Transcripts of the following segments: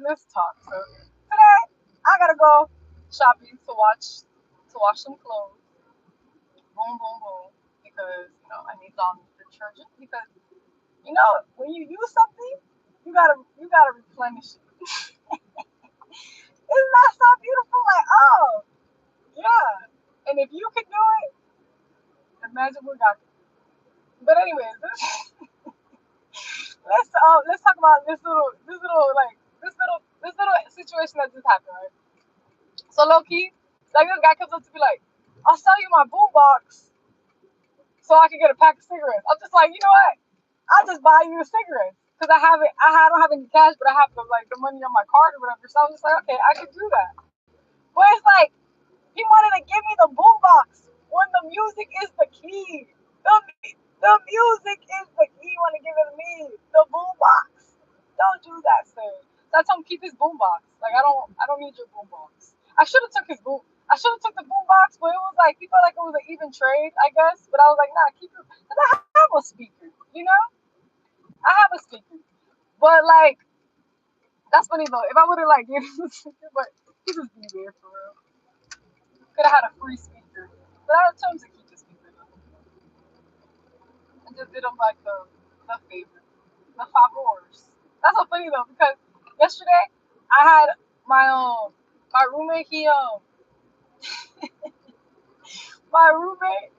let's talk. So today I gotta go shopping to wash some clothes. Boom, boom, boom. Because I need all the detergent. Because when you use something, you gotta replenish it. Isn't that so beautiful? Like, oh yeah. And if you can do it, imagine what God can do. But anyways, let's talk about this little situation that just happened, right? So low key, like this guy comes up to me like, I'll sell you my boom box so I can get a pack of cigarettes. I'm just like, you know what? I'll just buy you a cigarette because I don't have any cash, but I have the money on my card or whatever. So I was just like, okay, I can do that. But it's like he wanted to give me the boom box when the music is the key. The music is the key. You want to give it to me the boom box. Don't do that, sir. So I told him keep his boom box. Like I don't need your boom box. I should have took his boom. I should have took the boom box, but it was like he felt like it was an even trade, I guess. But I was like, nah, keep it because I have a speaker. I have a speaker. But like that's funny though. If I would have like given him the speaker, but he just be there for real. Could have had a free speaker. But I told him to keep the speaker though. And just did him like the favor. The favors. That's so funny though because yesterday I had my my roommate my roommate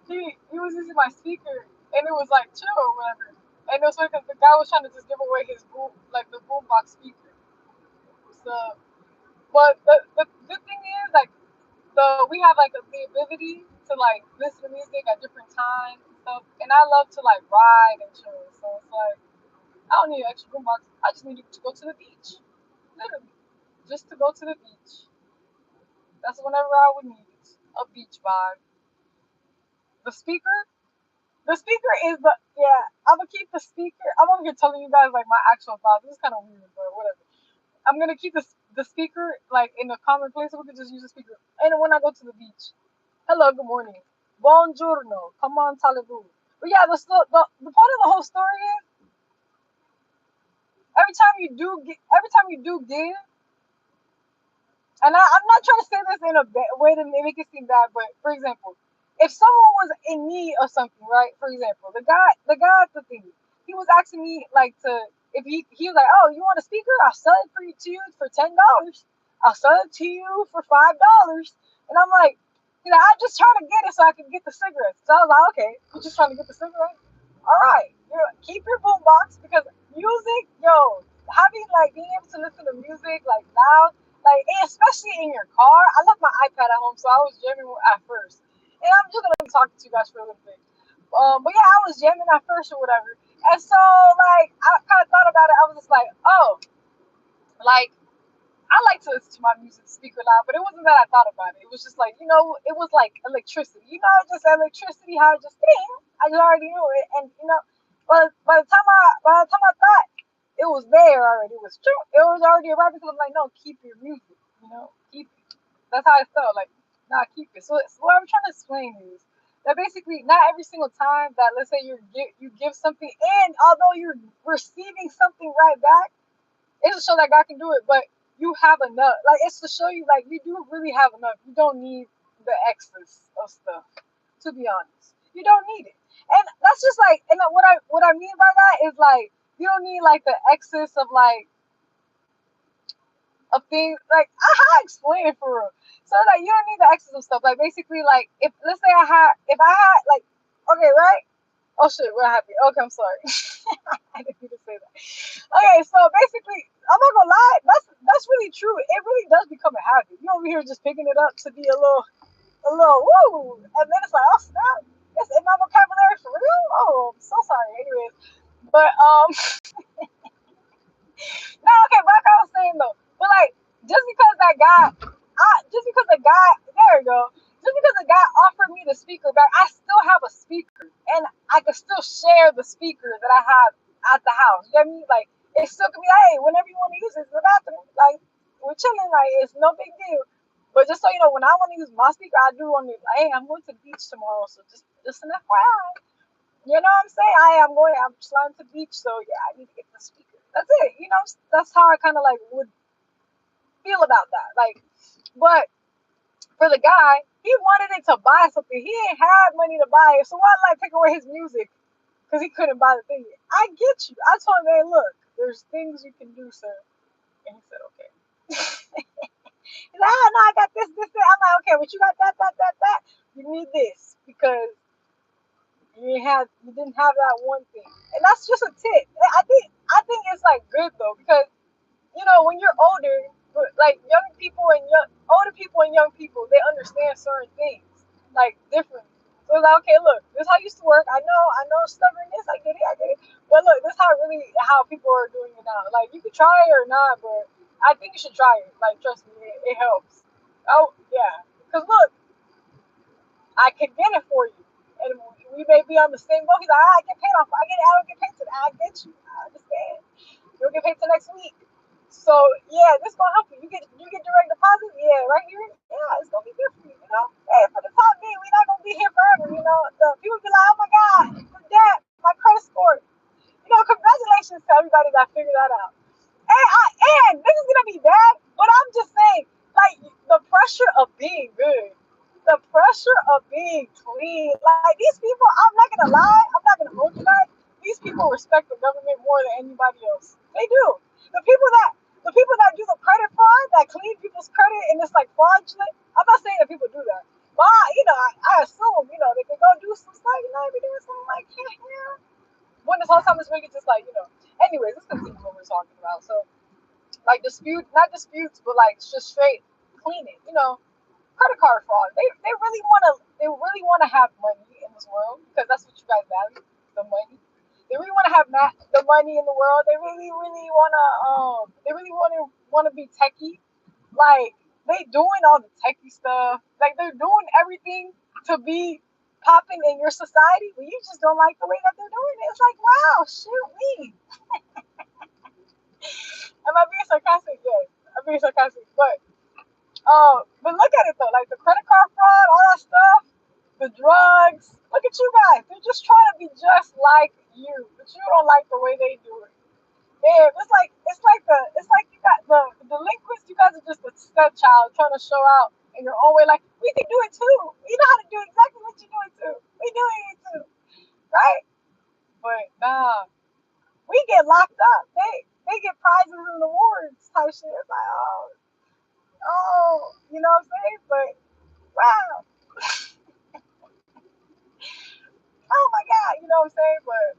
he was using my speaker and it was like chill or whatever. And it was funny because the guy was trying to just give away his boom like the boombox speaker. So but the good thing is like we have like the ability to like listen to music at different times and stuff. And I love to like ride and chill. So it's like I don't need an extra boombox. I just need to go to the beach. Literally. Just to go to the beach. That's whenever I would need it. A beach vibe. The speaker? The speaker is I'm gonna keep the speaker. I'm over here telling you guys like my actual thoughts. This is kind of weird, but whatever. I'm gonna keep the speaker like in a common place so we can just use the speaker. And when I go to the beach, hello, good morning. Buongiorno. Come on, Talibu. But yeah, the point of the whole story is every time you do give, and I'm not trying to say this in a way to make it seem bad, but for example, if someone was in need of something, right? For example, the guy at the thing, he was asking me like to if he was like, oh, you want a speaker? I'll sell it for you to you for $10. I'll sell it to you for $5. And I'm like, I'm just trying to get it so I can get the cigarettes. So I was like, okay, you're just trying to get the cigarette? All right, keep your boombox because music, yo, having like being able to listen to music like loud like especially in your car. I left my iPad at home, so I was jamming at first. And I'm just gonna be talking to you guys for a little bit. But yeah, I was jamming at first or whatever. And so like I kind of thought about it. I was just like, oh, like I like to listen to my music speaker loud, but it wasn't that I thought about it. It was just like it was like electricity. Just electricity. How it just ding. I just already knew it, and but by the time I thought it was there already. It was true. It was already arrived because I'm like, no, keep your music. Keep it. That's how I felt. Like, nah, keep it. So what I'm trying to explain is that basically not every single time that let's say you give something and although you're receiving something right back, it's to show that God can do it, but you have enough. Like it's to show you like you do really have enough. You don't need the excess of stuff. To be honest, you don't need it, and that's just like. And what I mean by that is like you don't need like the excess of things. Like how I explain it for real. So like you don't need the excess of stuff. Like basically like if let's say if I had like okay right. Oh shit, what happened? Okay, I'm sorry. I didn't mean to say that. Okay, so basically, I'm not gonna lie, that's really true. It really does become a habit. You over here just picking it up to be a little woo, and then it's like, oh snap, it's in my vocabulary for real. Oh, I'm so sorry. Anyways, but no, okay, but like I was saying though, but like just because that guy, just because the guy, there we go. Just because the guy offered me the speaker back, I still have a speaker, and I can still share the speaker that I have at the house. You know what I mean? Like it still can be, hey, whenever you want to use it in the bathroom, like we're chilling, like it's no big deal. But just so you know, when I want to use my speaker, I do want to. Like, hey, I'm going to the beach tomorrow, so just an FYI. You know what I'm saying? I'm flying to the beach, so yeah, I need to get the speaker. That's it. That's how I kind of like would feel about that. Like, but for the guy, he wanted it to buy something. He ain't had money to buy it, so why like take away his music because he couldn't buy the thing? I get you. I told him, hey, look, there's things you can do, sir, and he said, okay. He's like, oh no, I got this. I'm like, okay, but you got that. You need this because you didn't have that one thing, and that's just a tip. I think it's like good though because when you're older, like older people and young people, they understand certain things like differently. So it's like, okay, look, this is how it used to work. I know stubbornness. I get it. But look, this is how people are doing it now. Like you can try it or not, but I think you should try it. Like trust me, it helps. Oh yeah, because look, I can get it for you. And we may be on the same boat. He's like, I get paid off. I don't get paid today. I get you. I understand. You'll get paid till next week. So yeah, this gonna help you. You get direct deposit. Yeah, right here. Yeah, it's gonna be good for you. Hey, for the time being, we're not gonna be here forever. The people be like, oh my god, my debt, my credit score. Congratulations to everybody that figured that out. And this is gonna be bad, but I'm just saying, like the pressure of being good, the pressure of being clean. Like these people, I'm not gonna lie, I'm not gonna hold you guys. These people respect the government more than anybody else. They do. The people that the people that do the credit fraud, that clean people's credit, and it's like fraudulent. I'm not saying that people do that, but I assume they can go do some stuff. Be doing something like when this whole time is really just like. Anyways, let's continue what we're talking about. So like not disputes, but like just straight cleaning. Credit card fraud. They really wanna have money in this world because that's what you guys value, the money. They really wanna have the money in the world. They really wanna be techie. Like they doing all the techie stuff. Like they're doing everything to be popping in your society, but you just don't like the way that they're doing it. It's like, wow, shoot me. Am I being sarcastic? Yes, I'm being sarcastic. But look at it though, like the credit card fraud, all that stuff, the drugs. Look at you guys. They're just trying to be just like you, but you don't like the way they do it. Man, it's like you got the delinquents. You guys are just a stepchild trying to show out in your own way. Like we can do it too. We know how to do exactly what you're doing too. We doing it too, right? But nah, we get locked up. They get prizes and awards type shit. It's like you know what I'm saying? But wow, oh my god, you know what I'm saying? But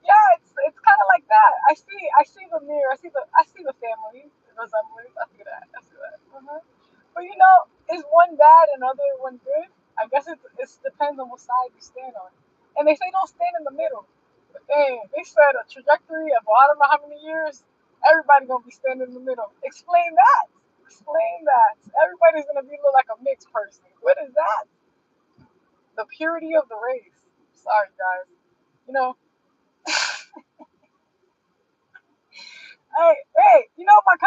yeah, it's kind of like that. I see the mirror. I see the family resemblance. I see that. But is one bad and other one good? I guess it depends on what side you stand on. And they say don't stand in the middle. But dang, they said a trajectory of I don't know how many years. Everybody gonna be standing in the middle. Explain that. Explain that. Everybody's gonna be look like a mixed person. What is that? The purity of the race. Sorry, guys. You know, hey, my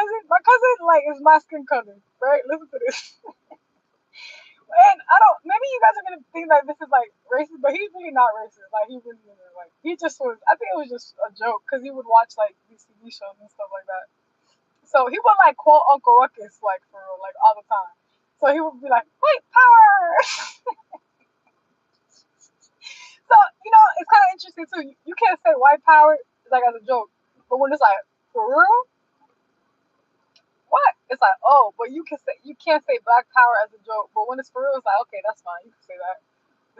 cousin like is my skin color, right? Listen to this. And I don't. Maybe you guys are gonna think that this is like racist, but he's really not racist. Like he really isn't. Like he just was. I think it was just a joke because he would watch like these TV shows and stuff like that. So he would like quote Uncle Ruckus like for like all the time. So he would be like, "White power." So it's kind of interesting too. You can't say white power like as a joke, but when it's like for real, what? It's like, oh, but you can't say black power as a joke, but when it's for real, it's like, okay, that's fine, you can say that.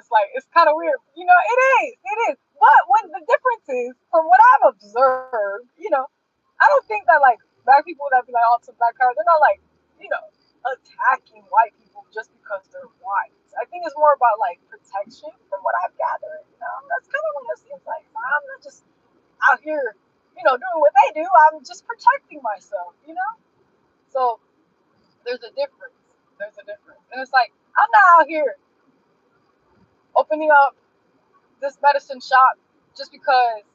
It's like it's kind of weird, it is. But when the difference is, from what I've observed, I don't think that like black people that be like, oh, to black power, they're not like, you know, attacking white people just because they're white. I think it's more about like protection, from what I've gathered. That's kind of what it seems like. I'm not just out here, doing what they do. I'm just protecting myself. So there's a difference. There's a difference. And it's like, I'm not out here opening up this medicine shop just because,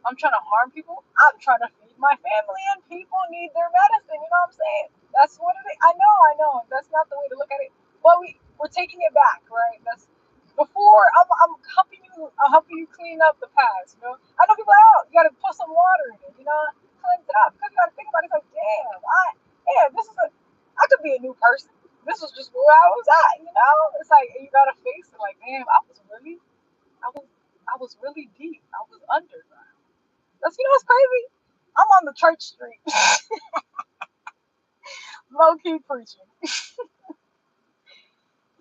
I'm trying to harm people. I'm trying to feed my family and people need their medicine. You know what I'm saying? That's what it is. I know. That's not the way to look at it. But we're taking it back, right? That's before I'm helping you clean up the past. I know people like, oh, you gotta put some water in it, cleanse it up. Because you gotta think about it, it's like, damn, person. This was just where I was at, you know? It's like you gotta face it like, damn, I was I was really deep. I was underground. That's, you know what's crazy? I'm on the church street. Low key preaching.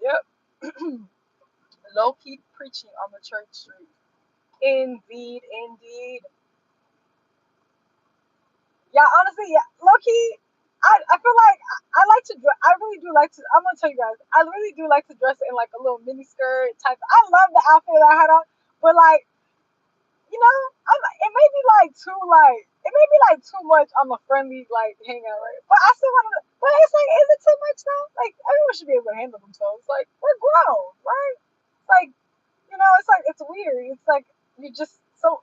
Yep. Low key preaching on the church street. Indeed, indeed. Yeah, honestly, yeah, low key. I feel like I like to dress. I really do like to. I'm gonna tell you guys. I really do like to dress in like a little mini skirt type. I love the outfit that I had on, but like, you know, it made me like too like it made me like too much on the friendly like hangout, right? But I still want to. But it's like, is it too much now? Like everyone should be able to handle themselves. Like we're grown, right? It's like, you know, it's like it's weird. It's like you just so.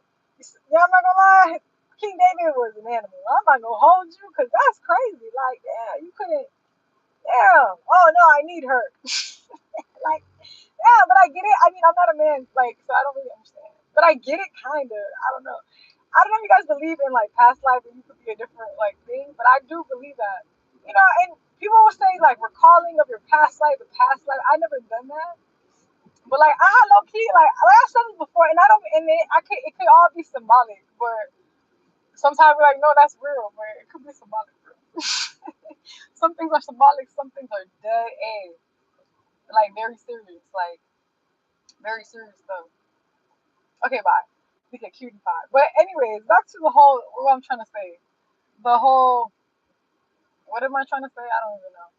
Yeah, I'm not gonna lie. King David was an animal. I'm not gonna hold you because that's crazy. Like, yeah, you couldn't. Damn. Oh no, I need her. Like, yeah, but I get it. I mean, I'm not a man, like, so I don't really understand. But I get it, kind of. I don't know. I don't know if you guys believe in like past life and you could be a different like thing, but I do believe that. You know, and people will say like recalling of your past life, the past life. I never done that, but like I had low key, like I said this before, and I don't, and I could, it could all be symbolic, but sometimes we're like, no, that's real, but it could be symbolic. Bro. Some things are symbolic, some things are dead ass, like very serious, like very serious stuff. Okay, bye. We get cutie pie. But anyways, back to the whole what I'm trying to say. The whole what am I trying to say? I don't even know.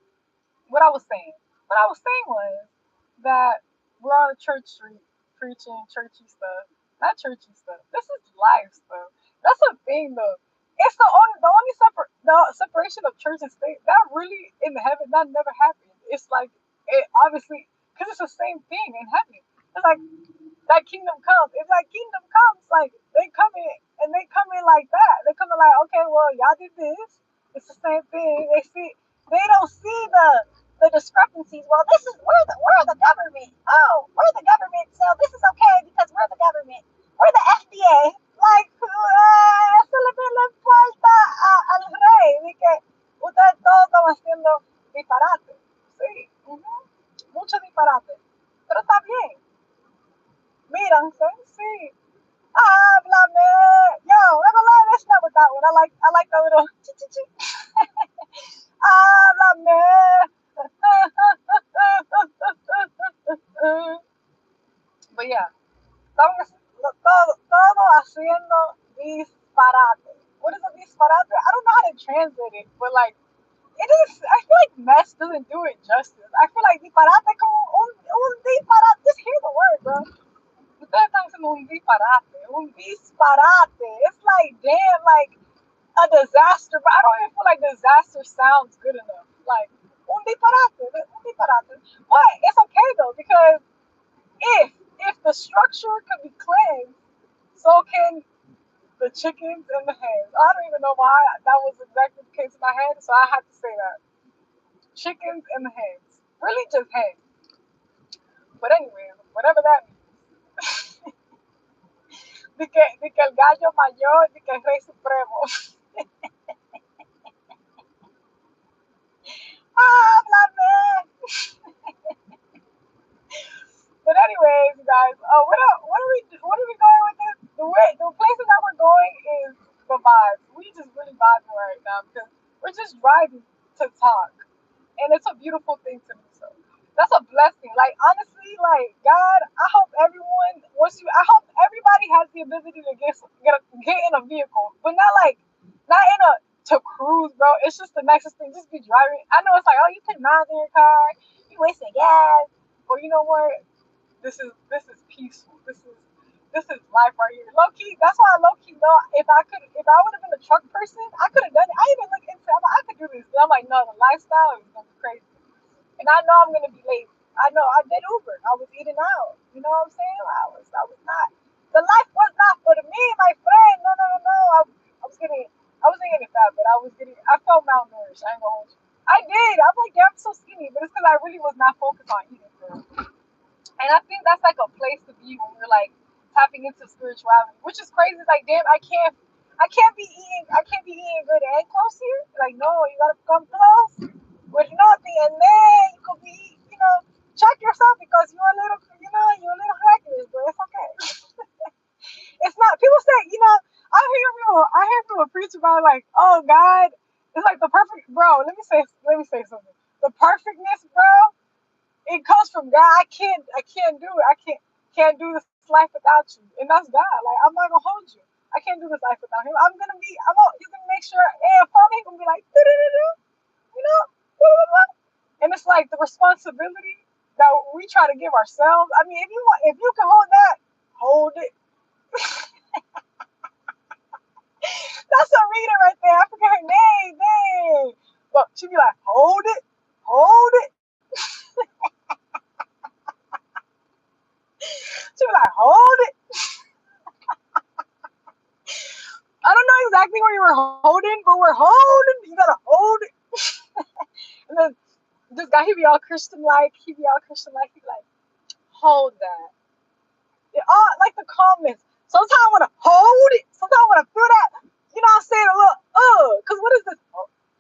What I was saying. What I was saying was that we're on a church street preaching churchy stuff. Not churchy stuff. This is life stuff. That's the thing though. It's the separation of church and state that really in heaven that never happened. It's like it obviously because it's the same thing in heaven. It's like that kingdom comes. If that kingdom comes, like they come in and they come in like that. They come in like, okay, well, y'all did this. It's the same thing. They don't see the discrepancies. Well, this is we're the government. Oh, we're the government, so this is okay because we're the government. We're the FDA. Like, eso le falta al rey. De que ustedes todos están haciendo disparate. Sí, mucho disparate. Pero está bien. Míranse, sí. Háblame. Yo, never lie, let's not with that one. I like the little Háblame. But yeah, todo haciendo disparate. What is a disparate? I don't know how to translate it, but like it is. I feel like mess doesn't do it justice. I feel like disparate como un disparate. Just hear the word, bro. Ustedes están haciendo un disparate, un disparate. It's like, damn, like a disaster, but I don't even feel like disaster sounds good enough. Like, un disparate, un disparate. But it's okay though, because if if the structure can be cleansed, so can the chickens and the hens. I don't even know why that was exactly the case in my head, so I had to say that. Chickens and the hens. Really just hens. But anyway, whatever that means. De que el gallo mayor, de que el rey supremo. Háblame. But anyways, guys, what are we going with this? The places that we're going is the vibes. We just really vibing right now because we're just driving to talk, and it's a beautiful thing to do. So that's a blessing. Like honestly, like God, I hope everybody has the ability to get in a vehicle, but not in a to cruise, bro. It's just the nicest thing. Just be driving. I know it's like, oh, you put miles in your car, you wasting gas, or you know what? This is peaceful. This is life right here. Low key, that's why I low key know if I would have been a truck person, I could have done it. I even looked into it. I'm like, I could do this. But I'm like, no, the lifestyle is gonna be crazy. And I know I'm gonna be late. I know I did Uber. I was eating out. You know what I'm saying? I was not the life was not for me, my friend. No, no, no, no. I wasn't getting fat, but I felt malnourished. I ain't gonna hold you. I did. I'm like, yeah, I'm so skinny, but it's because I really was not focused on eating. Bro. And I think that's like a place to be when we're like tapping into spirituality, which is crazy. It's like, damn, I can't be eating good and close here. Like, no, you gotta come close. with nothing, and then you could be, check yourself because you're a little, you're a little reckless, but it's okay. It's not. People say, I hear people preach about like, oh God, it's like the perfect, bro. Let me say something. The perfectness, bro, it comes from God. I can't do it. I can't do this life without you, and that's God. Like I'm not gonna hold you. I can't do this life without Him. He's gonna make sure, and for me, He's gonna be like, "Do-do-do-do," you know, blah, and it's like the responsibility that we try to give ourselves. I mean, if you can hold that, hold it. That's a reader right there. I forget her name. Dang. But she be like, hold it. She be like, hold it. I don't know exactly what you were holding, but we're holding. You gotta hold it. And then this guy, he be all Christian like. He be all Christian like. He be like, hold that. All like the calmness. Sometimes I want to hold it. Sometimes I want to feel that. I'm saying a little, because what is this?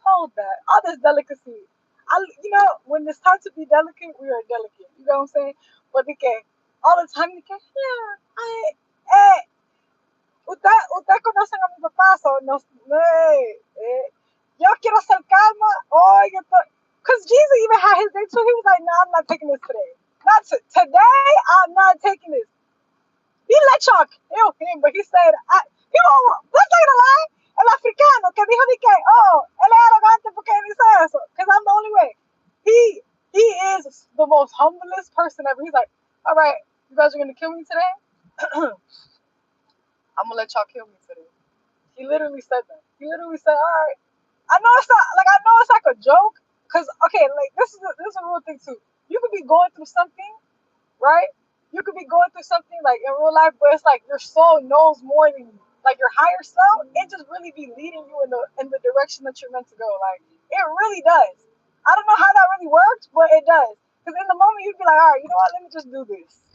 Hold that. All this delicacy. When it's time to be delicate, we are delicate. You know what I'm saying? But okay, all the time, yeah, eh, usted conocen a mi papá, so no, yo quiero ser calma, because Jesus even had his day too. He was like, no, I'm not taking this today. Today, I'm not taking this. He let y'all kill him, but he said, let's say the line, el africano, que dijo de que, él es arrogante porque dice eso, because I'm the only way. He is the most humblest person ever. He's like, all right, you guys are going to kill me today? I'm going to let y'all kill me today. He literally said that. He literally said, all right. I know it's like a joke, because, okay, like, this is a real thing, too. You could be going through something, right? You could be going through something like in real life, but it's like your soul knows more than you. Like your higher self, it just really be leading you in the direction that you're meant to go. Like it really does. I don't know how that really works, but it does. Because in the moment you'd be like, all right, you know what? Let me just do this.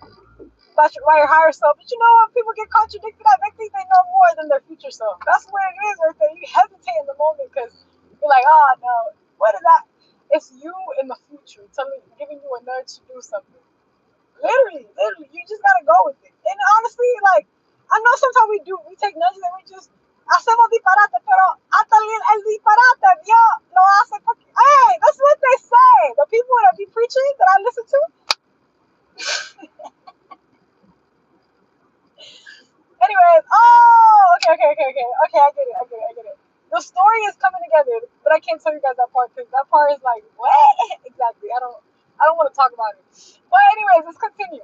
By your higher self. But you know what? People get contradicted. They think they know more than their future self. That's what it is right there. You hesitate in the moment because you're like, oh no, what is that? It's you in the future giving you a nudge to do something. Literally, you just gotta go with it. And honestly, like, I know sometimes we take nudges and we just hacemos disparate, pero hasta el disparate, Dios lo hace porque, hey, that's what they say. The people that be preaching that I listen to. Anyways, okay, I get it. The story is coming together, but I can't tell you guys that part because that part is like, what? Exactly. I don't want to talk about it. But anyways, let's continue.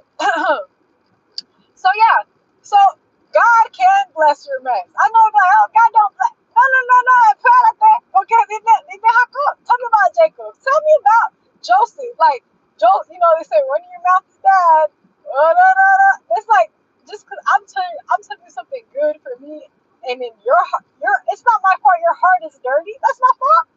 So yeah, so God can bless your mess. I know it's like, oh, God don't bless. No. Espérate. Okay, dime Jacob. Tell me about Jacob. Tell me about Joseph. Like, they say running your mouth is bad. No. It's like, just because I'm telling you something good for me, and then it's not my fault your heart is dirty. That's my fault.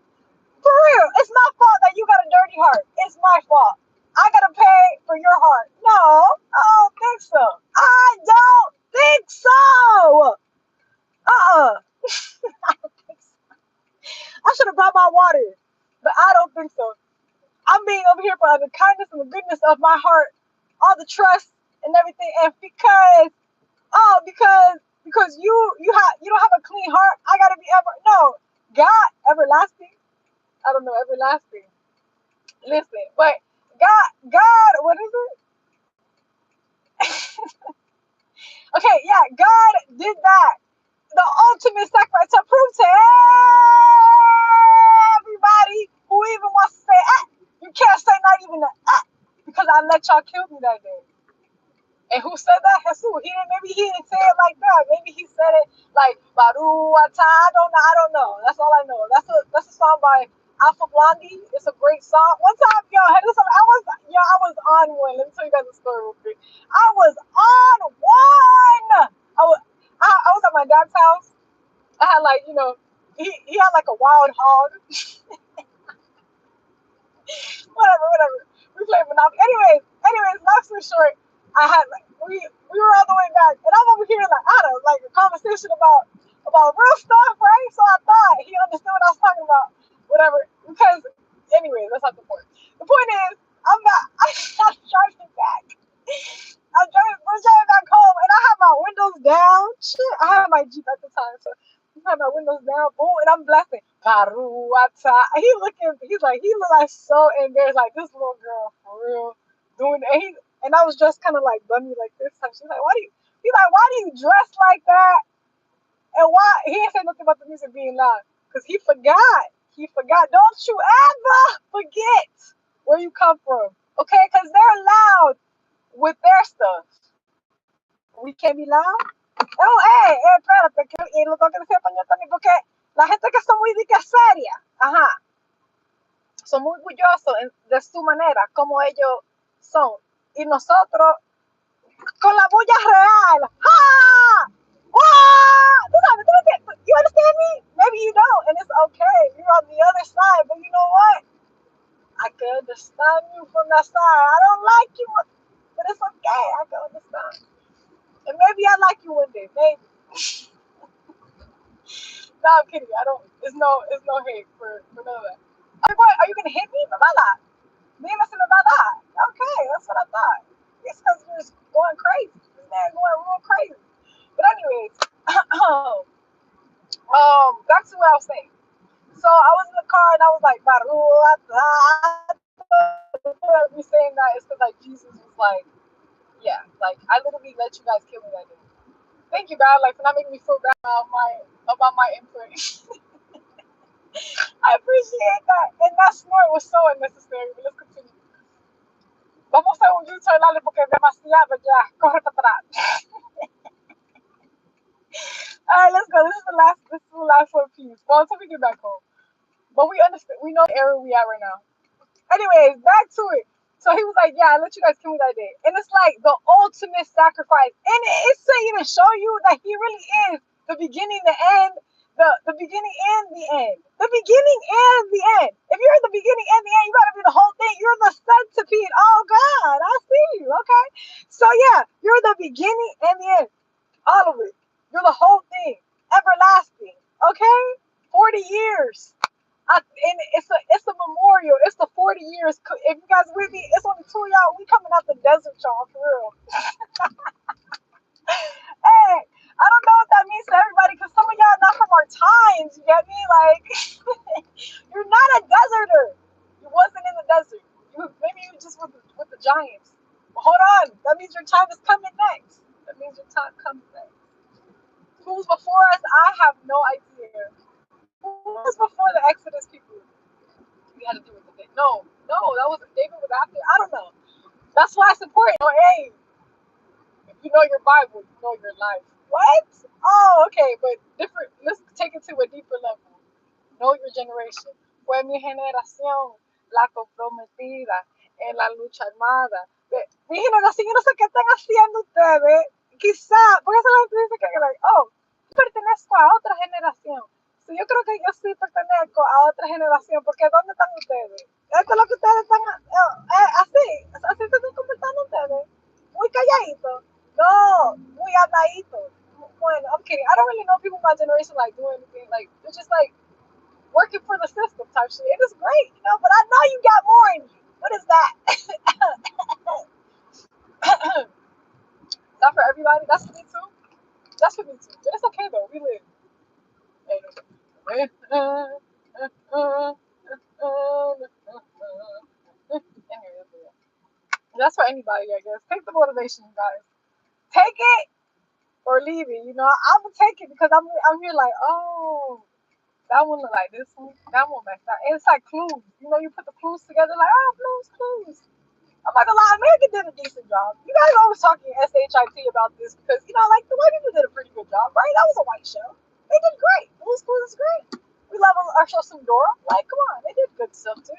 For real, it's my fault that you got a dirty heart. It's my fault. I gotta pay for your heart. No, I don't think so. I don't think so. I don't think so. I should have brought my water, but I don't think so. I'm being over here for the kindness and the goodness of my heart, all the trust and everything, and because you don't have a clean heart, I gotta be God everlasting. I don't know everlasting. Listen, but God, what is it? Okay, yeah, God did that. The ultimate sacrifice to prove to everybody who even wants to say, you can't say not even the because I let y'all kill me that day. And who said that? Jesus. Maybe he didn't say it like that. Maybe he said it like Baru Ata. I don't know. That's all I know. That's a song by Alpha Blondie. It's a great song. One time, I was on one. Let me tell you guys a story real quick. I was on one. I was at my dad's house. I had he had like a wild hog. whatever. We played Monopoly. Anyways, long story short, I had we were all the way back, and I'm over here like I had a conversation about real stuff, right? So I thought he understood what I was talking about, whatever. Because Anyway, that's not the point. The point is, I'm not. I'm driving back. We're driving back home, and I have my windows down. Shit, I had my Jeep at the time, so I have my windows down. Boom, and I'm blasting. Paruata. He looking. He's like, he look like so embarrassed, like this little girl for real doing. And I was dressed kind of like bummy like this. So she's like, why do you? He's like, why do you dress like that? And why he ain't say nothing about the music being loud? Cause he forgot. He forgot. Don't you ever forget where you come from, okay? Cause they're loud with their stuff. We can't be loud. Oh, espérate, que, y lo tengo que decir español también porque la gente que son muy de que seria, ajá, son muy orgullosos de su manera, como ellos son. Y nosotros con la bulla real. ¡Ah! ¡Ah! You understand me? Maybe you don't, and it's okay. You're on the other side, but you know what? I can understand you from that side. I don't like you, but it's okay. I can understand. And maybe I like you one day. Maybe. No, I'm kidding. I don't. It's no hate for none of that. Are you gonna hit me? Mala. Me listen about that. Okay, that's what I thought. It's because you're just going crazy. This man going real crazy. But anyways, back to what I was saying. So I was in the car and I was like, me saying that is because like Jesus was like, yeah, like I literally let you guys kill me that day. Thank you, God, like for not making me feel bad about my input. I appreciate that, and that snort was so unnecessary. But let's continue. Vamos a un U-turn, dale, porque es demasiado ya. Corre para atrás. All right, let's go. This is the last. This is the last one piece. Well, until we get back home. But we understand. We know the area we at right now. Anyways, back to it. So he was like, "Yeah, I let you guys kill me that day," and it's like the ultimate sacrifice, and it's to even show you that he really is the beginning, the end, the beginning and the end, the beginning and the end. If you're the beginning and the end, you gotta be the whole thing. You're the centipede. Oh God, I see you. Okay, so yeah, you're the beginning and the end, all of it. You're the whole thing, everlasting. Okay, 40 years. And it's a memorial. It's the 40 years. If you guys with me, it's only two of y'all. We coming out the desert, y'all, for real. Hey, I don't know what that means to everybody because some of y'all not from our times. You get me? Like, you're not a deserter. You wasn't in the desert. Maybe you just with the giants. But hold on. That means your time is coming next. That means your time comes next. Who's before us? I have no idea. Who was before the Exodus people? We had to do with the day. No, that was David was after. I don't know. That's why it's important. Oh, hey, if you know your Bible, you know your life. What? Oh, okay, but different. Let's take it to a deeper level. Know your generation. Fue mi generación la comprometida en la lucha armada. Mi generación, yo no sé qué están haciendo ustedes. Quizá, porque esa gente dice que, like, oh, yo pertenezco a otra generación. Sí, yo creo que yo sí pertenezco a otra generación, porque ¿dónde están ustedes? Esto es lo que ustedes están, así se están comportando ustedes. Muy calladitos. No, muy habladitos. Bueno, I'm kidding. I don't really know people in my generation like doing anything. Like, they're just like, working for the system type shit. It is great, you know, but I know you got more in you. What is that? Not for everybody. That's for me too. That's for me too. But it's okay though. We live. That's for anybody, I guess. Take the motivation, guys. Take it or leave it. You know, I'm gonna take it because I'm here like, oh, that one look like this one. That one like that. And it's like clues. You know, you put the clues together like, oh, clues. I'm not gonna lie, America did a decent job. You guys always talking SHIT about this because, you know, like the white people did a pretty good job, right? That was a white show. They did great. Blue's Clues is great. We love our show some Dora. Like, come on, they did good stuff too.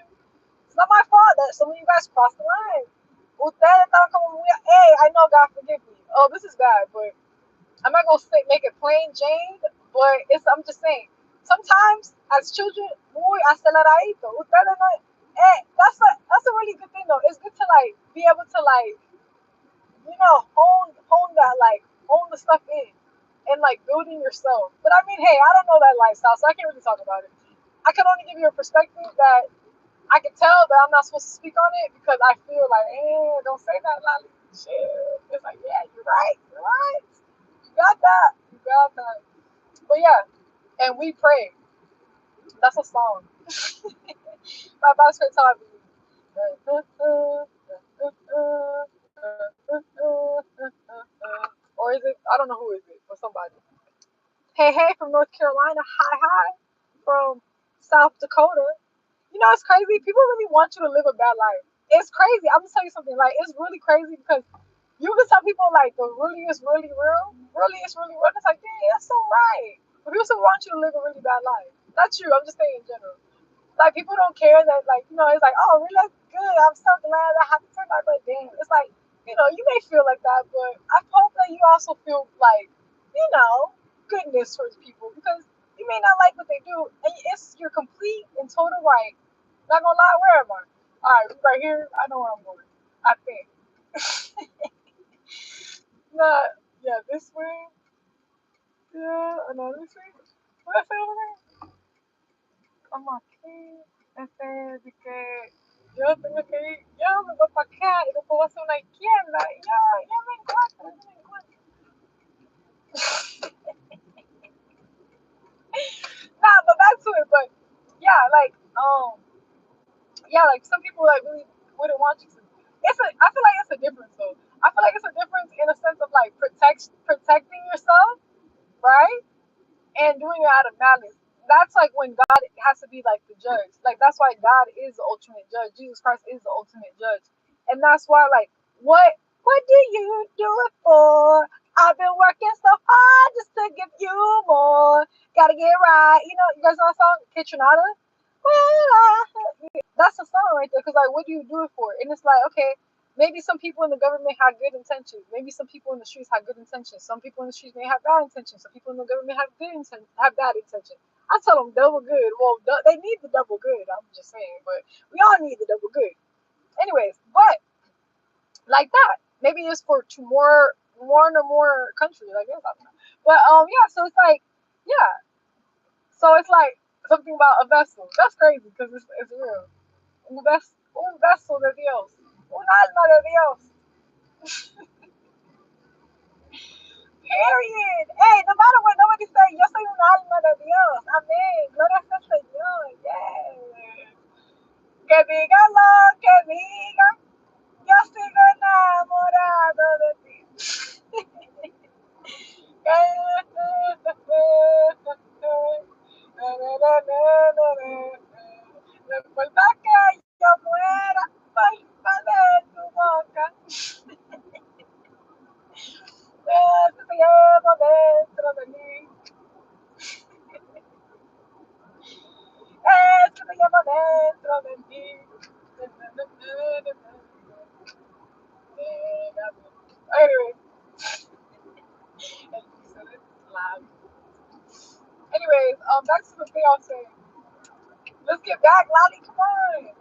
It's not my fault that some of you guys crossed the line. Hey, I know, God forgive me. Oh, this is bad, but I'm not gonna make it plain Jane, but I'm just saying. Sometimes as children, muy aceleradito. Ustedes no, that's a really good thing though. It's good to like be able to like, you know, hone that like hone the stuff in and like building yourself. But I mean, hey, I don't know that lifestyle, so I can't really talk about it. I can only give you a perspective that I can tell that I'm not supposed to speak on it because I feel like, don't say that, Lolly. Shit. It's like, yeah, you're right. You're right. You got that. You got that. But yeah, and we pray. That's a song. My best friend taught me. Or is it? I don't know who is it, but somebody. Hey, hey, from North Carolina. Hi, hi, from South Dakota. You know, it's crazy. People really want you to live a bad life. It's crazy. I'm gonna tell you something. Like, it's really crazy because you can tell people like the really is really real. Really is really real. It's like, dang, that's so right. But people still want you to live a really bad life. Not you. I'm just saying in general. Like people don't care that like it's like oh really that's good. I'm so glad I have to turn like but damn it's like you may feel like that but I hope that you also feel like goodness towards people because you may not like what they do and it's your complete and total right. Not gonna lie, where am I? All right here. I know where I'm going. I think. Nah, yeah, this way. Yeah, another way. What I say over there? I'm aquí, de que yo tengo que ir, yo me voy para acá y después voy a hacer una izquierda, y ya me encuentro, ya me encuentro. Nah, but back to it, but yeah, like some people like really wouldn't want you to. I feel like it's a difference though. I feel like it's a difference in a sense of like protecting yourself, right? And doing it out of malice. That's like when God has to be like the judge. Like that's why God is the ultimate judge. Jesus Christ is the ultimate judge. And that's why like what do you do it for? I've been working so hard just to give you more. Gotta get right. You guys know that song, Kitchenada? That's a song right there. Cause like, what do you do it for? And it's like, okay, maybe some people in the government have good intentions. Maybe some people in the streets have good intentions. Some people in the streets may have bad intentions. Some people in the government have bad intentions. I tell them double good. Well, they need the double good. I'm just saying, but we all need the double good. Anyways, but like that, maybe it's for two more, one or more countries. I guess I don't know. But yeah. So it's like, yeah. So it's like something about a vessel. That's crazy because it's real. Un vaso de Dios. Un alma de Dios. Period. Hey, no matter what nobody say, yo soy un alma de Dios. Amén. Gloria al Señor. Yes. Que diga lo que diga, yo sigo enamorado de ti. No importa que yo muera por de tu boca. Te llevo dentro de mí. Te llevo dentro de mí. Anyway, anyways, back to the thing I was saying. Let's get back, Lolly. Come on.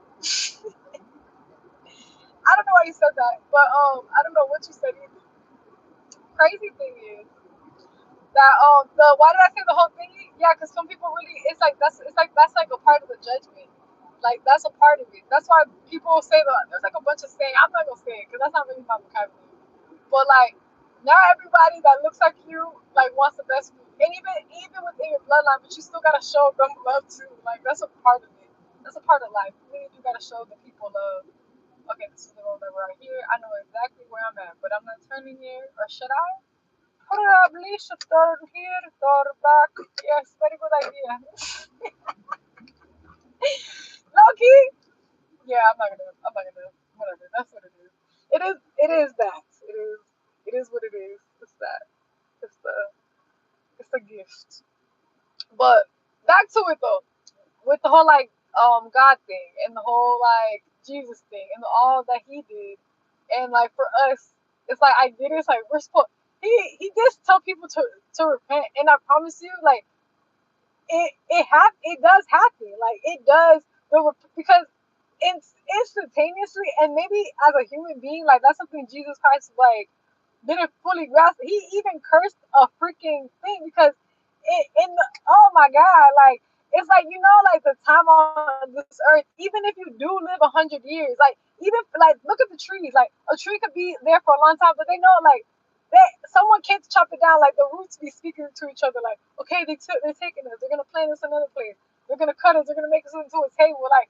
I don't know why you said that, but I don't know what you said either. Crazy thing is that the why did I say the whole thing? Yeah, because some people really that's like a part of the judgment. Like that's a part of it. That's why people say that there's like a bunch of saying. I'm not gonna say it because that's not really my vocabulary. But like, not everybody that looks like you like wants the best for you. And even within your bloodline, but you still gotta show them love too. Like that's a part of it. That's a part of life. You really do gotta show the people love. Okay, this is the road that we're right here. I know exactly where I'm at, but I'm not turning here. Or should I? Probably should turn here, turn back. Yes, very good idea. Loki. Yeah, I'm not gonna. Whatever. That's what it is. It is. It is that. It is. It is what it is. It's that. It's the. It's a gift. But back to it though, with the whole like God thing and the whole like Jesus thing and all that He did, and like for us, it's like I did it. It's like we're supposed. He just tell people to repent, and I promise you, like it does happen. Like it does because it's instantaneously, and maybe as a human being, like that's something Jesus Christ like didn't fully grasp. He even cursed a freaking thing because in the, oh my god, like It's like, like the time on this earth, even if you do live 100 years, like even like look at the trees. Like a tree could be there for a long time, but they know like someone can't chop it down. Like the roots be speaking to each other. Like, okay, they're taking us. They're gonna plant us another place. They're gonna cut us. They're gonna make us into a table. Like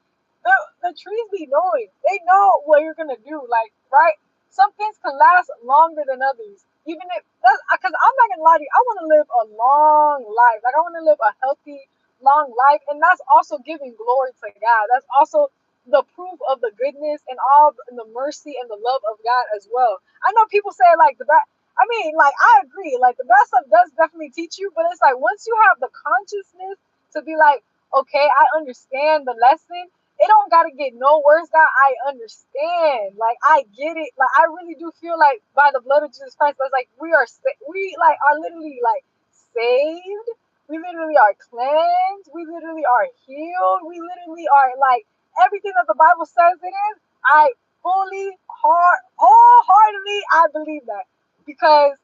the trees be knowing. They know what you're gonna do. Like, right? Some things can last longer than others. Even if that's because I'm not gonna lie to you, I want to live a long life. Like I want to live a healthy, long life, and that's also giving glory to God. That's also the proof of the goodness and all the mercy and the love of God as well. I know people say like the bad. I mean, like I agree. Like the bad stuff does definitely teach you, but it's like once you have the consciousness to be like, okay, I understand the lesson. It don't gotta get no worse. God, I understand. Like I get it. Like I really do feel like by the blood of Jesus Christ, that's like we like are literally like saved. We literally are cleansed. We literally are healed. We literally are like everything that the Bible says it is. I wholeheartedly, I believe that because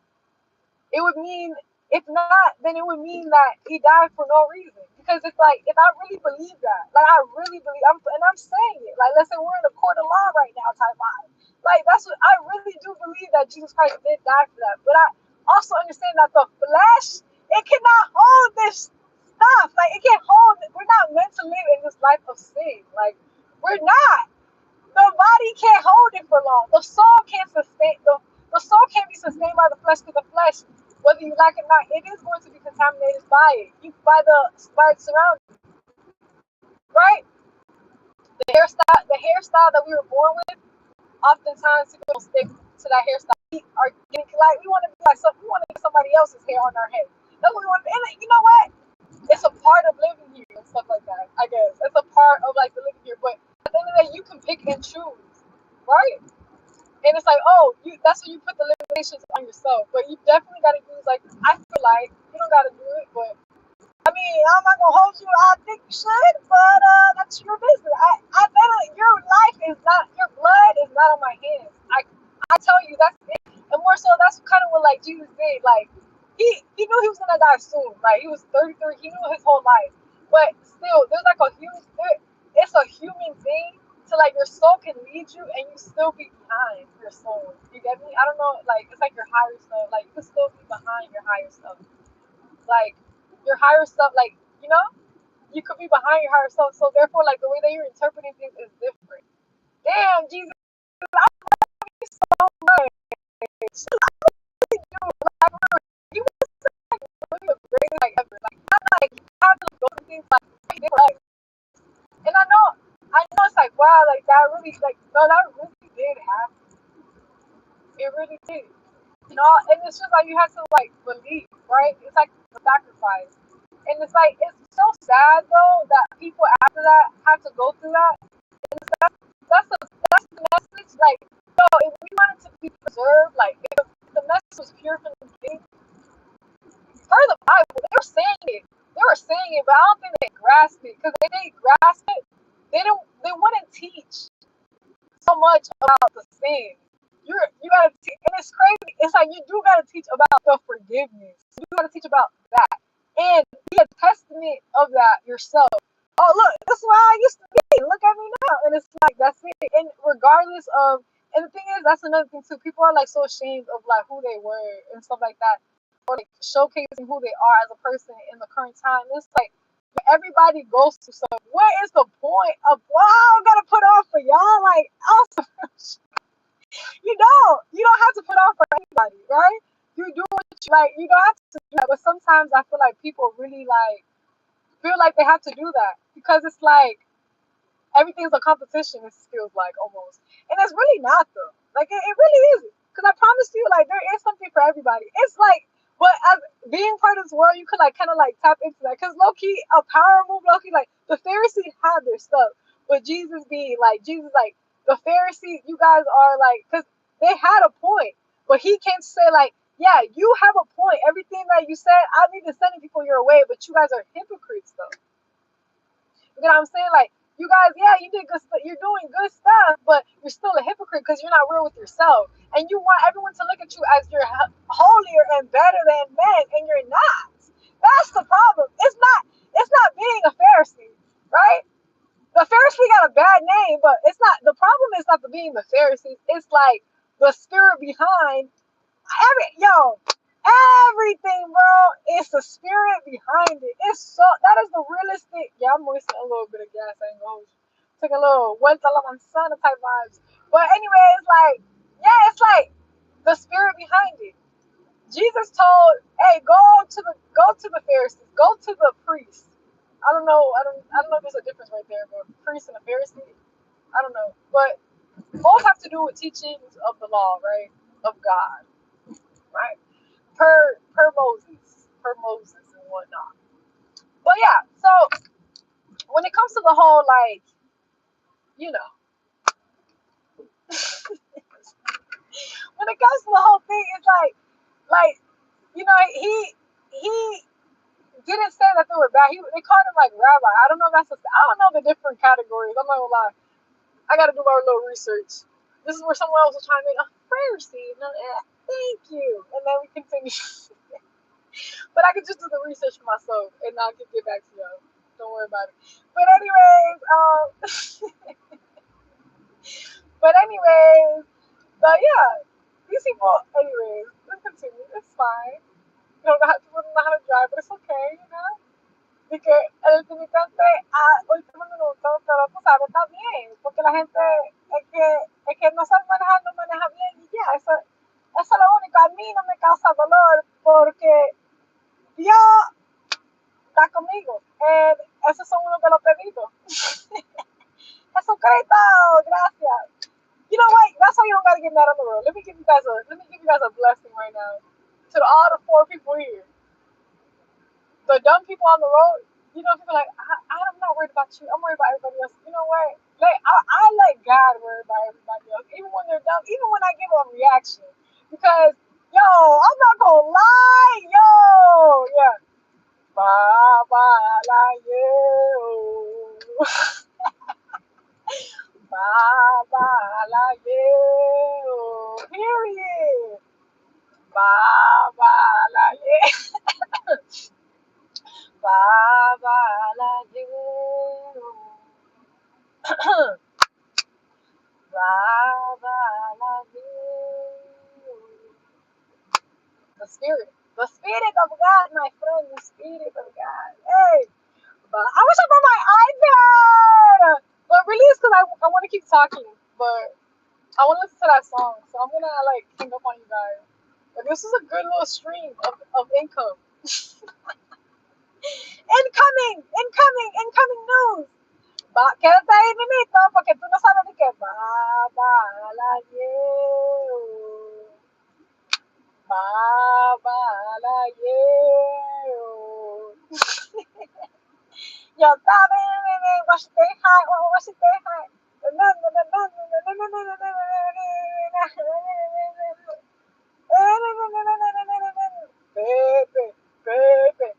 it would mean if not, then it would mean that he died for no reason. Because it's like if I really believe that, like I really believe, I'm saying it. Like let's say we're in a court of law right now, type vibe. Like that's what I really do believe that Jesus Christ did die for that. But I also understand that the flesh it cannot hold this stuff. Like it can't hold. We're not meant to live in this life of sin. Like we're not. The body can't hold it for long. The soul can't sustain the soul can't be sustained by the flesh because the flesh, whether you like it or not, it is going to be contaminated by it. By its surroundings, right? The hairstyle that we were born with, oftentimes people don't stick to that hairstyle. We are getting like we want to be like we want to get somebody else's hair on our head. That's what we want. And you know what? It's a part of living here and stuff like that. I guess it's a part of like the living here. But at the end of the day, you can pick and choose, right? And it's like, oh, that's when you put the limitations on yourself. But you definitely got to use, like, I feel like you don't got to do it. But, I mean, I'm not going to hold you. I think you should, but that's your business. Your life is not, your blood is not on my hands. I tell you, that's it. And more so, that's kind of what, like, Jesus did. Like, he knew he was going to die soon. Like, he was 33. He knew his whole life. But still, there's like it's a human thing so like your soul can lead you and you still be behind your soul. You get me? I don't know, like it's like your higher self. Like you can still be behind your higher self. Like your higher self, like, you could be behind your higher self. So therefore like the way that you're interpreting things is different. Damn, Jesus, I love you so much. I really do. Like you was like really the greatest like ever. Like I'm like you have to go through things like right. And I know it's like wow, like that really like no, that really did happen. It really did. And it's just like you have to like believe, right? It's like a sacrifice. And it's like it's so sad though that people after that have to go through that. And that's the message. Like, yo, if we wanted to be preserved, like if the message was pure from the beginning, per the Bible, they were saying it. They were saying it, but I don't think they grasped it. Because if they grasp it, they wouldn't teach so much about the sin. You gotta teach, and it's crazy. It's like you do gotta teach about the forgiveness. You gotta teach about that, and be a testament of that yourself. Oh look, that's why I used to be. Look at me now, and it's like that's it. And regardless of, and the thing is, that's another thing too. People are like so ashamed of like who they were and stuff like that, or like showcasing who they are as a person in the current time. It's like everybody goes through stuff. What is the point of wow? I gotta put on for y'all? Like, also, you don't have to put on for anybody, right? You do what you like. You don't have to do that. But sometimes I feel like people really like feel like they have to do that because it's like everything's a competition. It feels like almost, and it's really not though. Like it really isn't. Because I promise you, like there is something for everybody. It's like, but as being part of this world, you could like kind of like tap into that. Because low key, a power move, low key, like the Pharisees had their stuff, but Jesus, like the Pharisees, you guys are like, because they had a point, but he can't say like, yeah, you have a point. Everything that you said, I need to send people your way, but you guys are hypocrites though. You know what I'm saying? Like, you guys, yeah, you did good stuff. You're doing good stuff, but you're still a hypocrite because you're not real with yourself. And you want everyone to look at you as you're holier and better than men, and you're not. That's the problem. It's not being a Pharisee, right? The Pharisee got a bad name, but it's not. The problem is not the being the Pharisees. It's like the spirit behind everything, bro. It's the spirit behind it. It's so that is the realistic. Yeah, I'm wasting a little bit of gas. I ain't gonna hold you. Took a little vuelta la manzana type vibes. But anyway, it's like, yeah, it's like the spirit behind it. Jesus told, "Hey, go to the Pharisees, go to the priests." I don't know if there's a difference right there, but priest and a Pharisee, I don't know. But both have to do with teachings of the law, right? Of God, right? Per Moses and whatnot. But yeah, so when it comes to the whole like, you know, when it comes to the whole thing, it's like he didn't say that they were bad. They called him like rabbi. I don't know if I don't know the different categories. I'm not gonna lie. I gotta do my little research. This is where someone else will chime in. A Pharisee. No, thank you. And then we continue. But I could just do the research for myself and I can get back to y'all. Don't worry about it. But anyways, but yeah, these people. Anyways, let's continue. It's fine. People don't know how to drive, but it's okay, you know. De que el limitante último minuto, pero tú sabes, está bien, porque la gente es que no sabe manejar, no maneja bien y ya, eso es lo único. A mí no me causa dolor porque Dios está conmigo. Esos son uno de los pedidos. Jesucristo, gracias. You know what? That's why you don't gotta get mad on the road. Let me give you guys a blessing right now. To all the 4 people here. The dumb people on the road, people like, I'm not worried about you. I'm worried about everybody else. You know what? I let God worry about everybody else, even when they're dumb, even when I give a reaction. Because, yo, I'm not gonna lie, yo, yeah. Baba la you. Baba la you. Period. Baba la you. Baba la you. Baba la you. The spirit of God, my friend, the spirit of God. Hey, but I wish I brought my iPad. But really, it's because I want to keep talking, but I want to listen to that song, so I'm gonna like hang up on you guys. But this is a good little stream of income. Incoming news. Quédate ahí, mimito, porque tú no sabes de qué va, la you. Baba la you. Yo, what she say hi, what she say hi. Pepe, Pepe,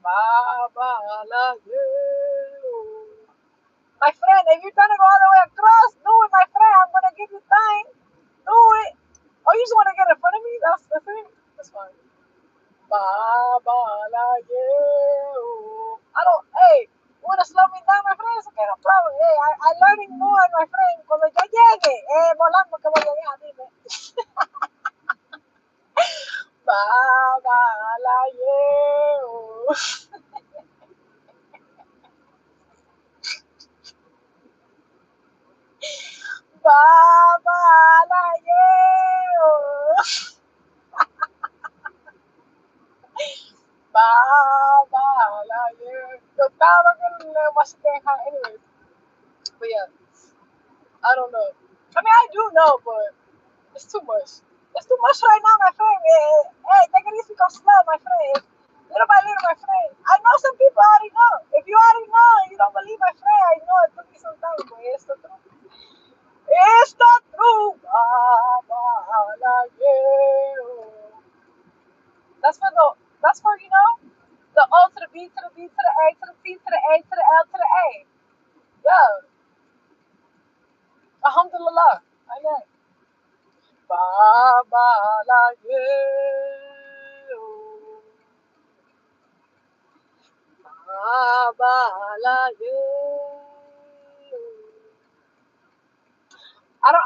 Baba la you. My friend, if you're trying to go all the way across, do it, my friend. I'm gonna give you time. Do it. Oh, you just want to get in front of me? That's it. That's fine. Baba la you. I don't. Hey, you wanna slow me down, my friend? It's okay, no problem. Hey, I learning more, my friend. Cuando yo llegue, volando que voy a llegar, dime. Baba la you. Baba la you. Baba la you. The Baba gonna learn what she think how anyways. But yeah, I don't know. I mean, I do know, but it's too much. It's too much right now, my friend. Hey, take it easy, go slow, my friend. Little by little, my friend. I know some people already know. If you already know and you don't believe my friend, I know it took me some time, but it's the truth. It's the truth. Baba la you. That's for the O to the B to the B to the A to the T to the A to the L to the A. Yeah. Alhamdulillah. Amen. Baba la you.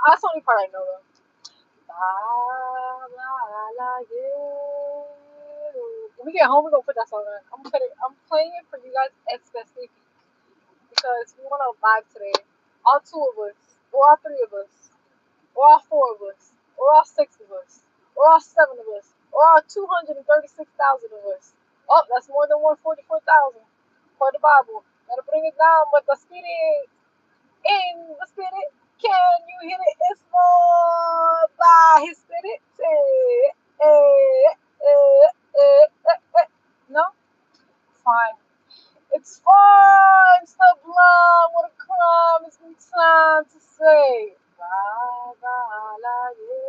That's the only part I know though. When we get home, we're gonna put that song on. I'm playing it for you guys especially because we wanna vibe today. All two of us, or all three of us, or all four of us, or all six of us, or all seven of us, or all 236,000 of us. Oh, that's more than 144,000 for the Bible. Gotta bring it down with the spirit. In the spirit, can you hear it? It's more by his spirit. No? Fine. It's fine. Sublime. What a crime. It's been time to say bye bye la you.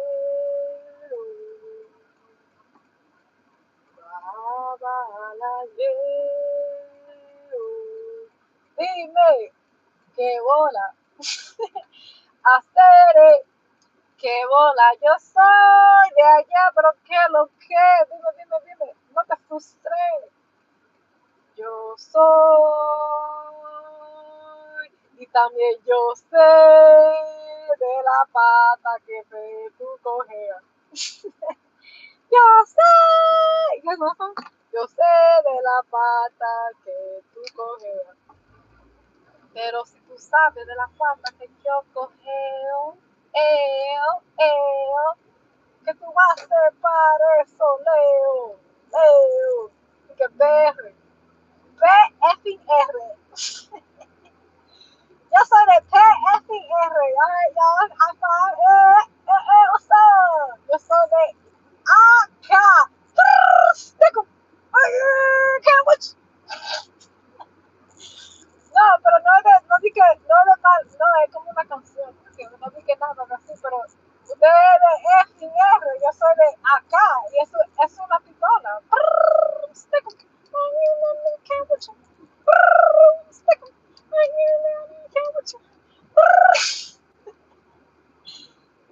Bye bye la you. Dime que bola. Hacer que bola. Yo soy de allá, pero qué lo que. Dime. No te frustres. Yo soy y también yo sé de la pata que tú cojeas. Yo sé, ¿qué cosa? Yo sé de la pata que tú cojeas. Pero si tú sabes de la pata que yo cogeo, ¿qué tú vas a hacer para eso, Leo? Y que PR. PFR. Yo soy de PFR. Y'all, high five. What's up? Yo soy de acá. Sandwich. No, pero no di que, no de mal, no, es como una canción, no di que nada así, pero usted es de FR, yo soy de acá, y eso es una pistola.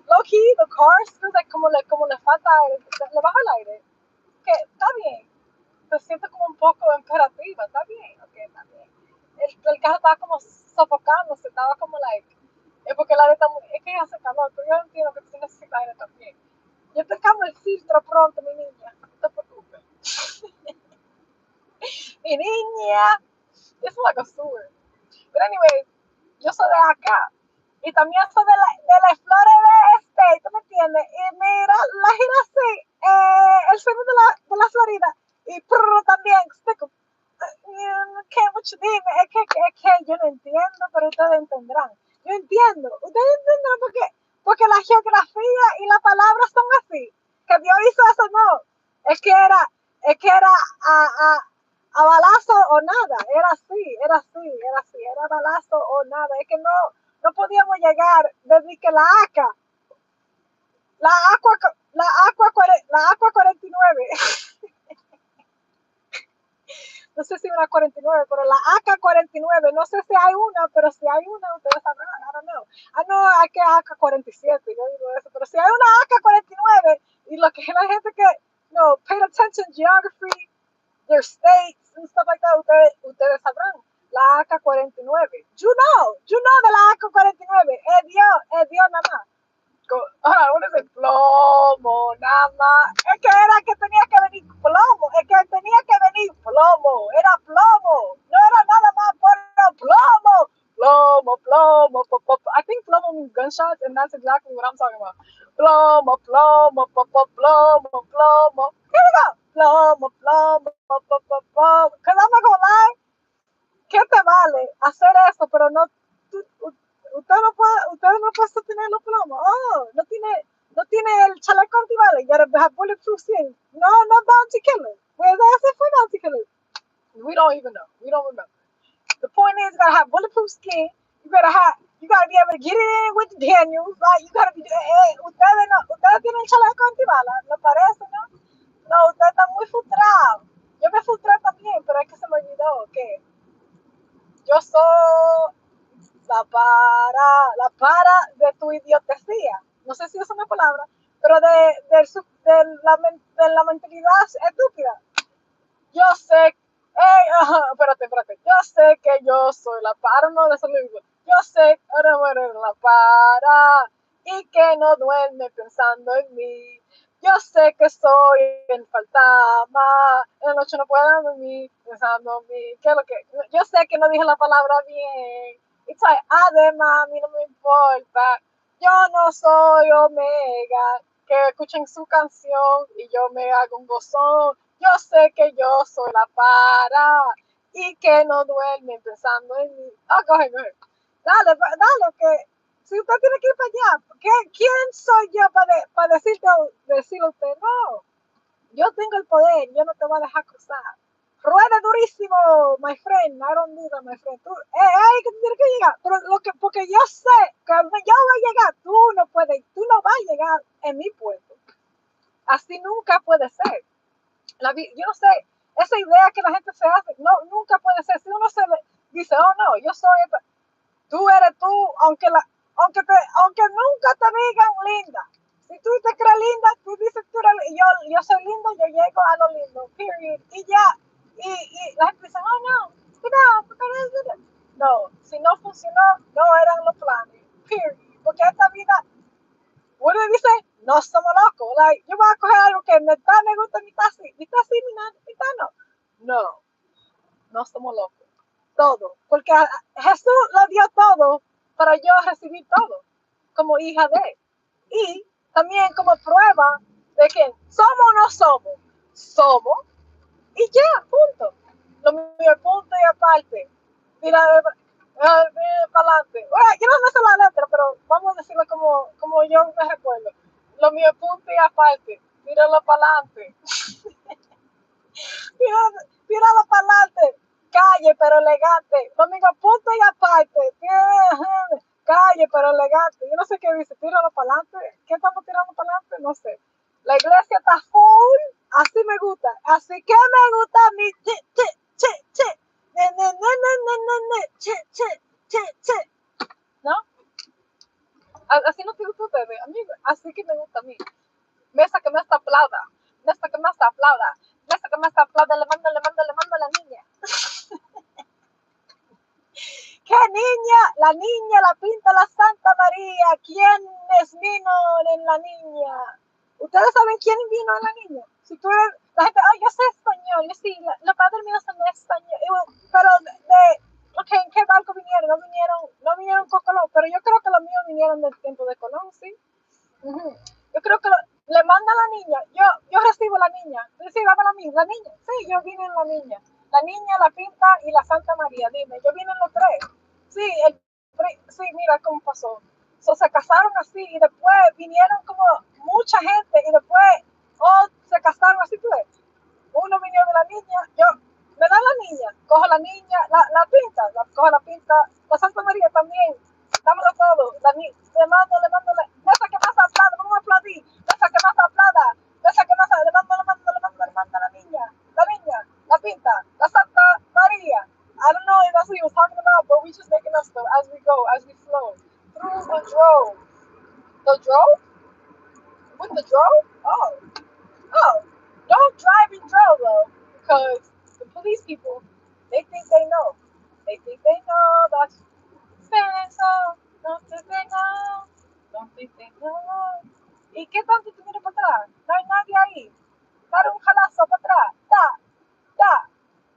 Low key, the cars feels like como le falta, le baja el aire. Que está bien, se siente como un poco imperativa, está bien, ok, está bien. El carro estaba como sofocándose, estaba como like, es porque la neta, es que hace calor, pero yo entiendo que tú necesitas aire también. Yo te cambio el filtro pronto, mi niña, no te preocupes. Mi niña, it's like a sewer. But anyway, yo soy de acá. Y también soy de las flores de este, ¿tú me entiendes? Y mira, la gira así, el sur de la Florida. Y también, ¿qué mucho dime? Es que yo no entiendo, pero ustedes entenderán. Yo entiendo, ustedes entenderán porque la geografía y las palabras son así. Que Dios hizo eso, no. Es que era a balazo o nada, era balazo o nada, es que no podíamos llegar desde que la ACA, la Aqua, la Aqua 49, no sé si una 49, pero la AK 49, no sé si hay una, pero si hay una, ustedes sabrán, I don't know. I know hay que AK 47, yo digo eso, pero si hay una AK 49, y lo que la gente que, no, paid attention geography, their states and stuff like that, ustedes sabrán. La AK-49. You know de la AK-49. Es Dios nada más. Ahora, uno dice plomo, nada más. Es que era que tenía que venir plomo. Era plomo. No era nada más por plomo. Plomo. I think plomo means gunshots, and that's exactly what I'm talking about. Plomo. Here we go. Plomo. Because I'm not gonna lie, ¿qué te vale hacer eso? Pero no, usted no puede sostener los plomos. Oh, no tiene el chaleco antibala. You gotta have bulletproof skin. No bounty killer. Where's that for bounty killer? We don't even know. We don't remember. The point is, you gotta have bulletproof skin. You gotta be able to get it in with the Daniels. Like, you gotta be, ustedes tienen chaleco antibala, ¿me parece, no? No, usted está muy frustrado. Yo me frustré también, pero es que se me olvidó que yo soy la para de tu idiotesía. No sé si es una palabra, pero de la mentalidad estúpida. Yo sé Espérate. Yo sé que yo soy la para, no, de eso mismo. Yo sé que ahora muere la para y que no duerme pensando en mí. Yo sé que soy el fantasma. En la noche no puedo dormir pensando en mí. ¿Qué es lo que? Yo sé que no dije la palabra bien. It's like, además, a mí no me importa. Yo no soy Omega. Que escuchen su canción y yo me hago un gozón. Yo sé que yo soy la para y que no duermen pensando en mí. Coge. Dale, que si usted tiene que ir para allá, ¿quién soy yo para decirle a usted? No, yo tengo el poder, yo no te voy a dejar cruzar. Ruede durísimo, my friend. I don't do that, my friend. Que tú tienes que llegar. Pero porque yo sé que yo voy a llegar, tú no vas a llegar en mi puesto. Así nunca puede ser. Yo no sé, esa idea que la gente se hace, no, nunca puede ser. Si uno se dice, oh no, yo soy esta, tú eres tú, aunque nunca te digan linda. Si tú te crees linda, tú dices, yo soy linda, yo llego a lo lindo, period. Y ya, y la gente dice, oh no, no, si no funcionó, no eran los planes, period. Porque esta vida, uno dice, no somos locos, like, yo voy a coger algo que mitad me gusta, mitad sí, mitad no. No, no somos locos. Todo. Porque Jesús lo dio todo para yo recibir todo como hija de él. Y también como prueba de que somos o no somos. Somos y ya, punto. Lo mío es punto y aparte. Mira, para adelante. Bueno, yo no sé la letra, pero vamos a decirlo como yo me recuerdo. Lo mío es punto y aparte. Míralo para adelante. Tíralo para adelante. Calle, pero elegante. Domingo, punto y aparte. Calle, pero elegante. Yo no sé qué dice. Tíralo para adelante. ¿Qué estamos tirando para adelante? No sé. La iglesia está full. Así me gusta. Así que me gusta a mí. Che. Che. ¿No? Así no te gusta a ustedes. A mí, así que me gusta a mí. Mesa que me está aplauda. Mesa que me está aplauda. Mesa que me está aplauda. Le mando a la niña. ¿Qué niña? La niña la pinta la Santa María. ¿Quiénes vino en la niña? ¿Ustedes saben quién vino en la niña? Si tú eres, la gente, yo sé español, yo sí, los padres míos son español, pero ¿en qué barco vinieron? No vinieron con Colón, pero yo creo que los míos vinieron del tiempo de Colón, ¿sí? Uh-huh. Yo creo que le manda a la niña, yo recibo la niña, sí, dame a mí, la niña, sí, yo vine en la niña, la pinta y la Santa María, dime, yo vine en los tres, sí, sí, mira cómo pasó, se casaron así y después vinieron como mucha gente y después, se casaron así, pues, uno vino de la niña, yo, me da la niña, cojo la niña, cojo la pinta, la Santa María también, dámelo todo, le mando, mesa que más aplauda, vamos a aplaudir, mesa que más aplauda, mesa que más, le mando a la niña, la pinta, la Santa María. I don't know if that's what he was talking about, but we just making up stuff as we go, as we flow. Through the drove. The drove? With the drove? Oh. Don't drive and drove though, because the police people, they think they know. They think they know that's special. Don't think they know. Don't think they know. ¿Y qué tanto tú miras para atrás? No hay nadie ahí. Dar un jalazo para atrás. Da.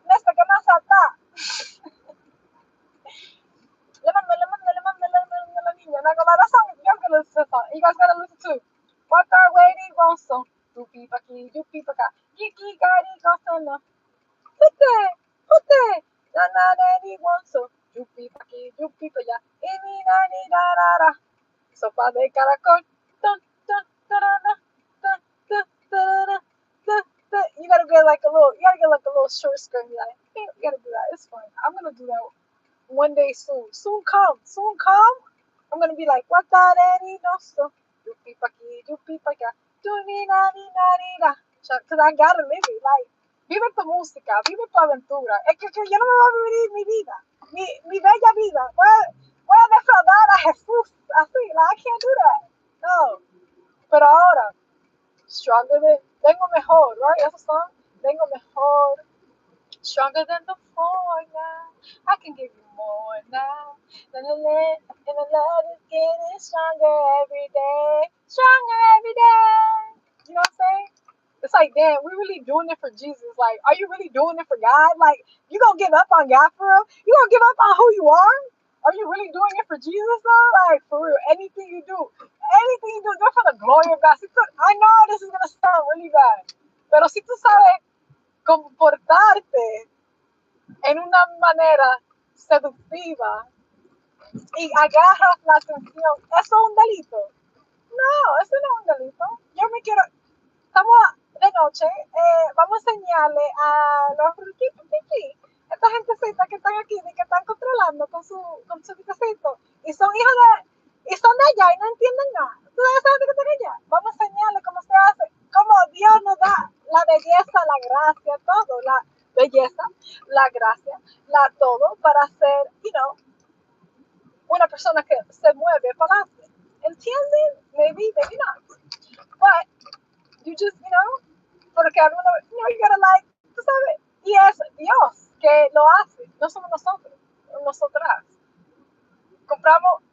Nesta que más da. Le mando a la niña. And I go, that song, you guys gotta listen to the song. You guys gotta listen to What Our Lady Wants So. You peep aquí, you peep acá. Yiki gari gosano. Pute. Na na lady wants so. You peep aquí, you peep allá. Ini na ni da da da. Sopa de caracol. Dun, dun, da da da. Dun, dun, da da da. You gotta get like a little short skirt and be like, hey, you gotta do that. It's fun. I'm gonna do that one day soon. Soon come. I'm gonna be like, what that any no you people aquí, you people acá, do ni na ni na ni na. Because I gotta live it. Like, vive tu música, vive tu aventura. Es que yo no me voy a vivir mi vida, mi bella vida. Voy a defraudar a Jesús así. Like, I can't do that. No. Pero ahora, stronger vengo mejor, right? Esos son, vengo mejor. Stronger than before now. I can give you more now. And the love is getting stronger every day. Stronger every day. You know what I'm saying? It's like, damn, we really doing it for Jesus. Like, are you really doing it for God? Like, you gonna give up on God for real? You gonna give up on who you are? Are you really doing it for Jesus though? Like, for real, anything you do it for the glory of God. I know this is gonna sound really bad, pero si tú sabes comportarte en una manera seductiva y agarras la atención, ¿eso es un delito? No, eso no es un delito. Yo me quiero, estamos de noche, vamos a enseñarle a los riquitos, esta gentecita que están aquí, que están controlando con su vitecito, y son hijos y son de allá y no entienden nada. ¿Tú sabes de que están allá? Vamos a enseñarle cómo se hace, cómo Dios nos da la belleza, la gracia, todo, la belleza, la gracia, la todo para ser, una persona que se mueve para adelante. ¿Entienden? Maybe not. But you just, porque alguna vez, you gotta like, tú sabes, y es Dios que lo hace, no somos nosotros, nosotras. Compramos,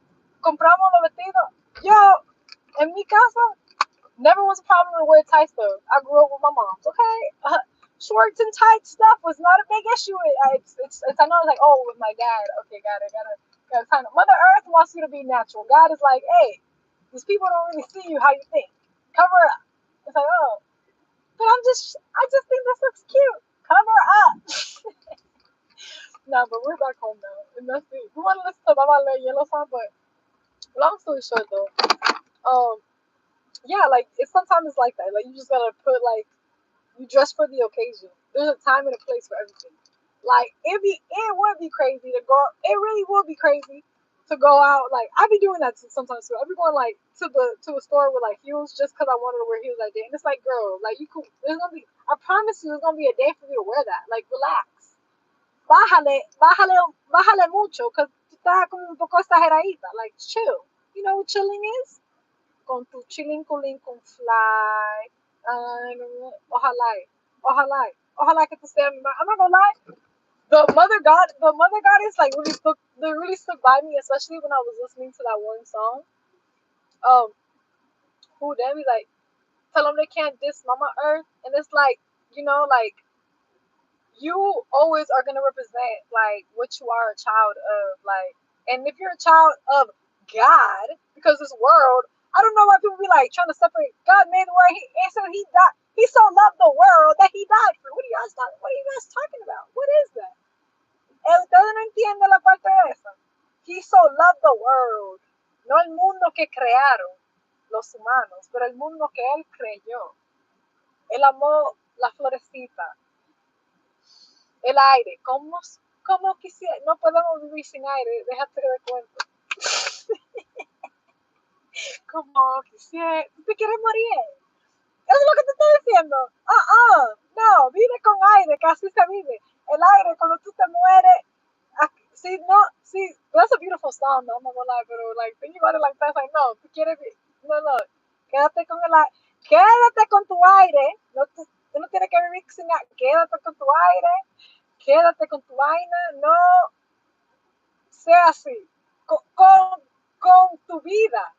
compramos los vestidos. Yo, en mi casa, never was a problem to wear tight stuff. I grew up with my mom, okay? Shorts and tight stuff was not a big issue. I know it's like, oh, with my dad, okay, gotta kind of. Mother Earth wants you to be natural. God is like, hey, these people don't really see you how you think. Cover up. It's like, oh, but I just think this looks cute. Cover up. No, but we're back home now, and that's it. We want to listen to Baba Le Yellow song, but long story short, though, yeah, like sometimes it's like that. Like you just gotta put like you dress for the occasion. There's a time and a place for everything. Like it would be crazy to go. It really would be crazy to go out. Like I be doing that sometimes too. I be going like to a store with like heels just because I wanted to wear heels that day. And it's like, girl, like you could. There's gonna be. I promise you, there's gonna be a day for you to wear that. Like relax. Bájale mucho, because tú estás como un poco exageradita. Like chill. You know what chilling is? Con tu chilling con fly. Ojalá, ojalá que tú seas. I'm not gonna lie. The mother goddess, like really stuck by me, especially when I was listening to that one song. Um, who then be like, tell them they can't diss Mama Earth, and it's like, like you always are gonna represent like what you are a child of, like, and if you're a child of God, because this world, I don't know why people be like trying to separate. God made the world, he died. He so loved the world that he died for. What are you guys talking about? What is that? Ustedes no entienden la parte de esa. He so loved the world. No el mundo que crearon los humanos, pero el mundo que él creyó. Él amó la florecita, el aire. ¿Cómo quisiera? No podemos vivir sin aire. Déjate de cuento. Como quisiera. ¿Tú te quieres morir? Eso es lo que te estoy diciendo. No, vive con aire, que así se vive. El aire, cuando tú te mueres, see, no, see, that's a beautiful song, no, I'm not gonna lie, pero like thinking about it like that, like no, tú quieres, no, quédate con el aire, quédate con tu aire, no, tú no tienes que vivir sin aire, quédate con tu aire, quédate con tu vaina, no sea así, con tu vida,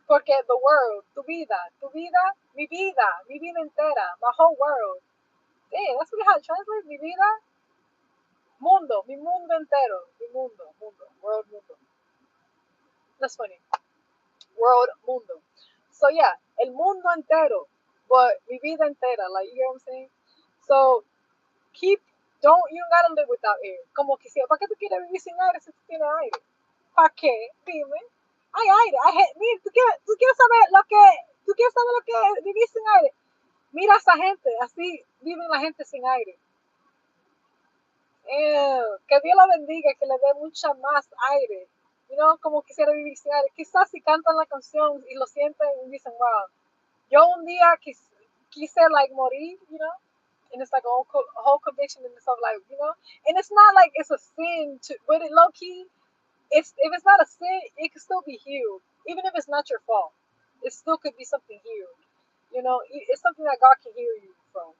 porque the world, mi vida entera, my whole world, damn, that's really how it translates, mi vida, mi mundo entero, world, mundo. That's funny. World, mundo. So yeah, el mundo entero, but mi vida entera, like you get what I'm saying? So you don't gotta live without air. Como quisiera, ¿para qué tú quieres vivir sin aire si tú tienes aire? ¿Para qué? Dime. Hay aire, mira, tú quieres saber lo que es vivir sin aire. Mira a esa gente, así vive la gente sin aire. Que Dios la bendiga, que le dé mucha más aire. Como quisiera vivir sin aire. Quizás si cantan la canción y lo sienten y dicen, wow, yo un día quise like morir, and it's like a whole conviction in itself, like, and it's not like it's a sin to, but it low key, if it's not a sin, it can still be healed, even if it's not your fault. It still could be something healed. It's something that God can heal you from.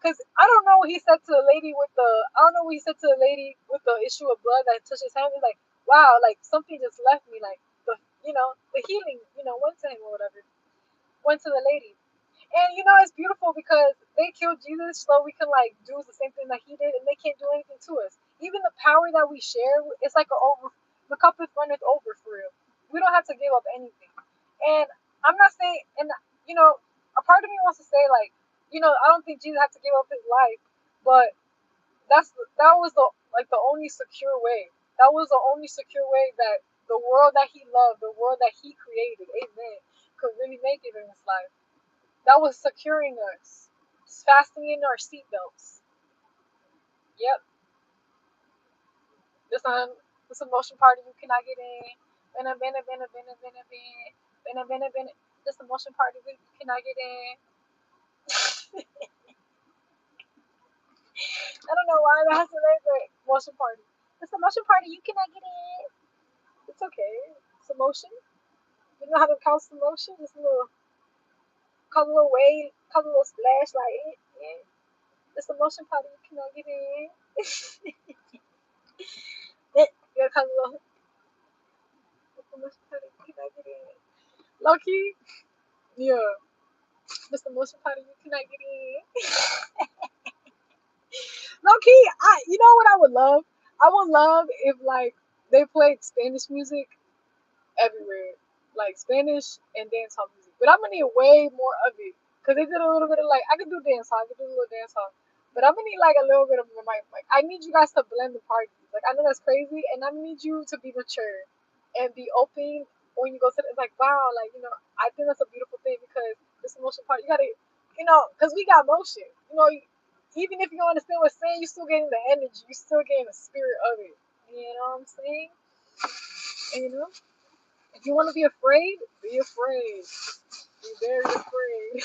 Cause I don't know what he said to the lady with the I don't know what he said to the lady with the issue of blood that touched his hand. He's like, wow, like something just left me, like the the healing, went to him or whatever, went to the lady. And it's beautiful because they killed Jesus so we can like do the same thing that he did, and they can't do anything to us. Even the power that we share, it's like a over. The cup is runneth over for real. We don't have to give up anything. And I'm not saying, and a part of me wants to say like, I don't think Jesus had to give up his life, but that was the only secure way. That was the only secure way that the world that he loved, the world that he created, amen, could really make it in his life. That was securing us, fastening our seatbelts. Yep, this this emotion party you cannot get in. Bena bena bena bena bena bena bena bena bena. This emotion party you cannot get in. I don't know why that has to name the emotion party. This emotion party you cannot get in. It's okay. It's emotion. You know how to count some motion? Just a little, cause a little wave, cause a little splash, like yeah. It's a motion party you cannot get in. Yeah, cause a little, it's a motion party you cannot get in. Low key, yeah. It's the motion party you cannot get in. Low key, you know what I would love? I would love if like they played Spanish music everywhere, like Spanish and dancehall music. But I'm gonna need way more of it because they did a little bit of like I could do dancehall, I could do a little dancehall, but I'm gonna need like a little bit of like I need you guys to blend the parties. Like I know that's crazy, and I need you to be mature and be open when you go to it's like wow, like I think that's a beautiful thing because this emotion part you gotta because we got motion. Even if you don't understand what I'm saying, you're still getting the energy, you're still getting the spirit of it. You know what I'm saying? And if you want to be afraid, be afraid. Be very afraid.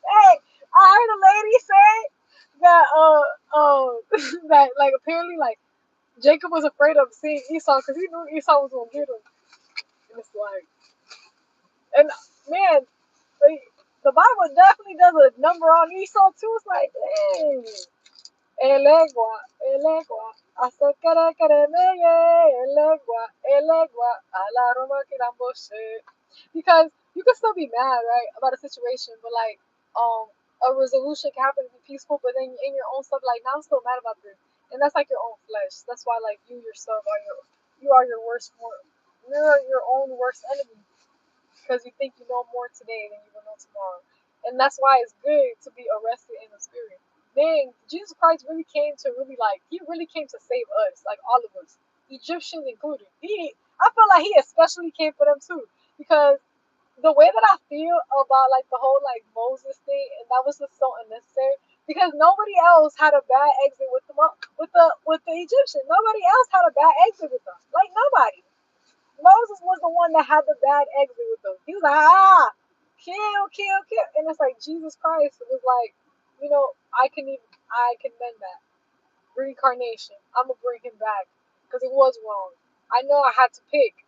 Hey, I heard a lady say that that like apparently like Jacob was afraid of seeing Esau because he knew Esau was gonna get him. And it's like, and man, the Bible definitely does a number on Esau too. It's like, dang. El agua, hasta el agua, a la Roma que because you can still be mad, right, about a situation, but like, a resolution can happen and be peaceful, but then in your own stuff, like, now I'm still mad about this, and that's like your own flesh. That's why, like, you yourself are your worst, you're your own worst enemy because you think you know more today than you will know tomorrow. And that's why it's good to be arrested in the spirit. Dang, Jesus Christ really came to really like he really came to save us, like all of us, Egyptians included. I feel like he especially came for them too, because the way that I feel about like the whole like Moses thing, and that was just so unnecessary. Because nobody else had a bad exit with the Egyptian. Nobody else had a bad exit with them. Like nobody. Moses was the one that had the bad exit with them. He was like, kill, kill, kill. And it's like Jesus Christ was like, I can mend that. Reincarnation. I'm gonna bring him back. Because it was wrong. I know I had to pick,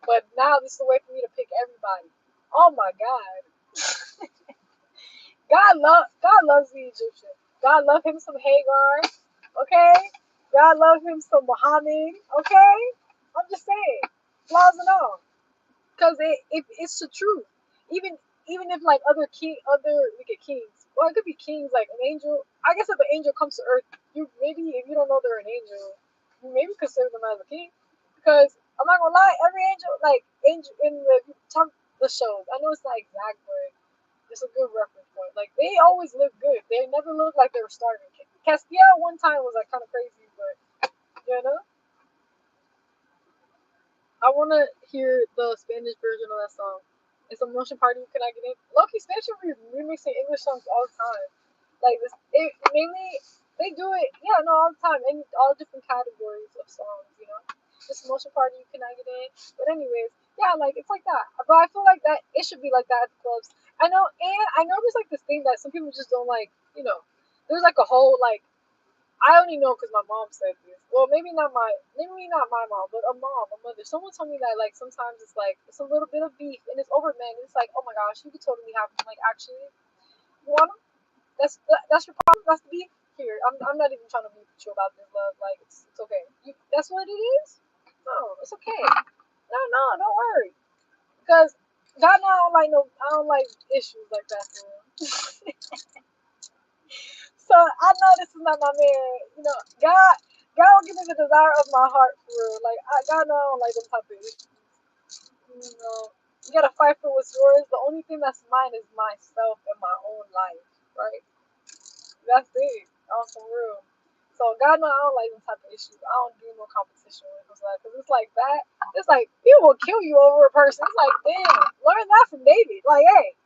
but now this is a way for me to pick everybody. Oh my God. God loves the Egyptian. God loved him some Hagar. Okay? God loved him some Muhammad. Okay? I'm just saying. Flaws and all. Because it's the truth. Even even if like other wicked kings, well, it could be kings like an angel. I guess if an angel comes to earth, you maybe if you don't know they're an angel, you maybe consider them as a king. Because I'm not gonna lie, every angel like angel in the shows, I know it's not exact, but it's a good reference point. Like they always look good. They never look like they were starving. Castiel one time was like kind of crazy, but you know. I want to hear the Spanish version of that song. It's a motion party. Can I get in? Loki, Spanish are remixing English songs all the time. Like this, mainly they do it. Yeah, no, all the time. And all different categories of songs. This motion party. Can I get in? But anyways, yeah, like it's like that. But I feel like that it should be like that at the clubs. I know there's like this thing that some people just don't like. There's like a whole like I only know because my mom said this. Well, maybe not my mom, but a mother. Someone told me that like sometimes it's like it's a little bit of beef and it's over men. It's like, oh my gosh, you could totally have them. Like actually, you want them? That's your problem. That's the beef. Here, I'm not even trying to beef with you about this love. Like it's okay. That's what it is. No, it's okay. No, no, don't worry. Because God, no, I don't like issues like that for real. So I know this is not my man. You know, God will give me the desire of my heart for real. Like God know I don't like them type of issues. You know, you gotta fight for what's yours. The only thing that's mine is myself and my own life, right? That's it. On some real. So God know I don't like them type of issues. I don't do no competition with them, because it's like that. It's like people will kill you over a person. It's like, damn, learn that from David. Like, hey,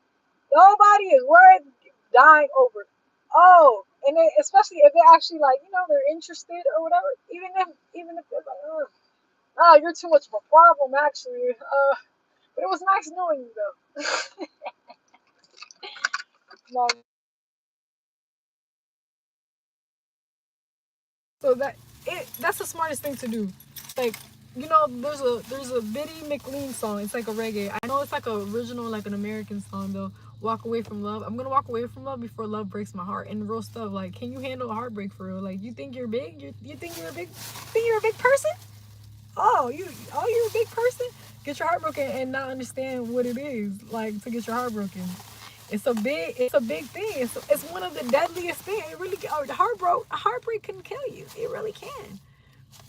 nobody is worth dying over. Oh, and then especially if they're actually like, they're interested or whatever. Even if they're like, oh, nah, you're too much of a problem actually. But it was nice knowing you though. No, so that's the smartest thing to do. Like, there's a Biddy McLean song. It's like a reggae. I know it's like a original, like an American song though. Walk away from love. I'm gonna walk away from love before love breaks my heart. And real stuff. Like, can you handle a heartbreak for real? Like, you think you're big? You think you're a big? Think you're a big person? You're a big person. Get your heart broken and not understand what it is like to get your heart broken. It's a big thing. It's one of the deadliest things. It really, heartbreak can kill you. It really can.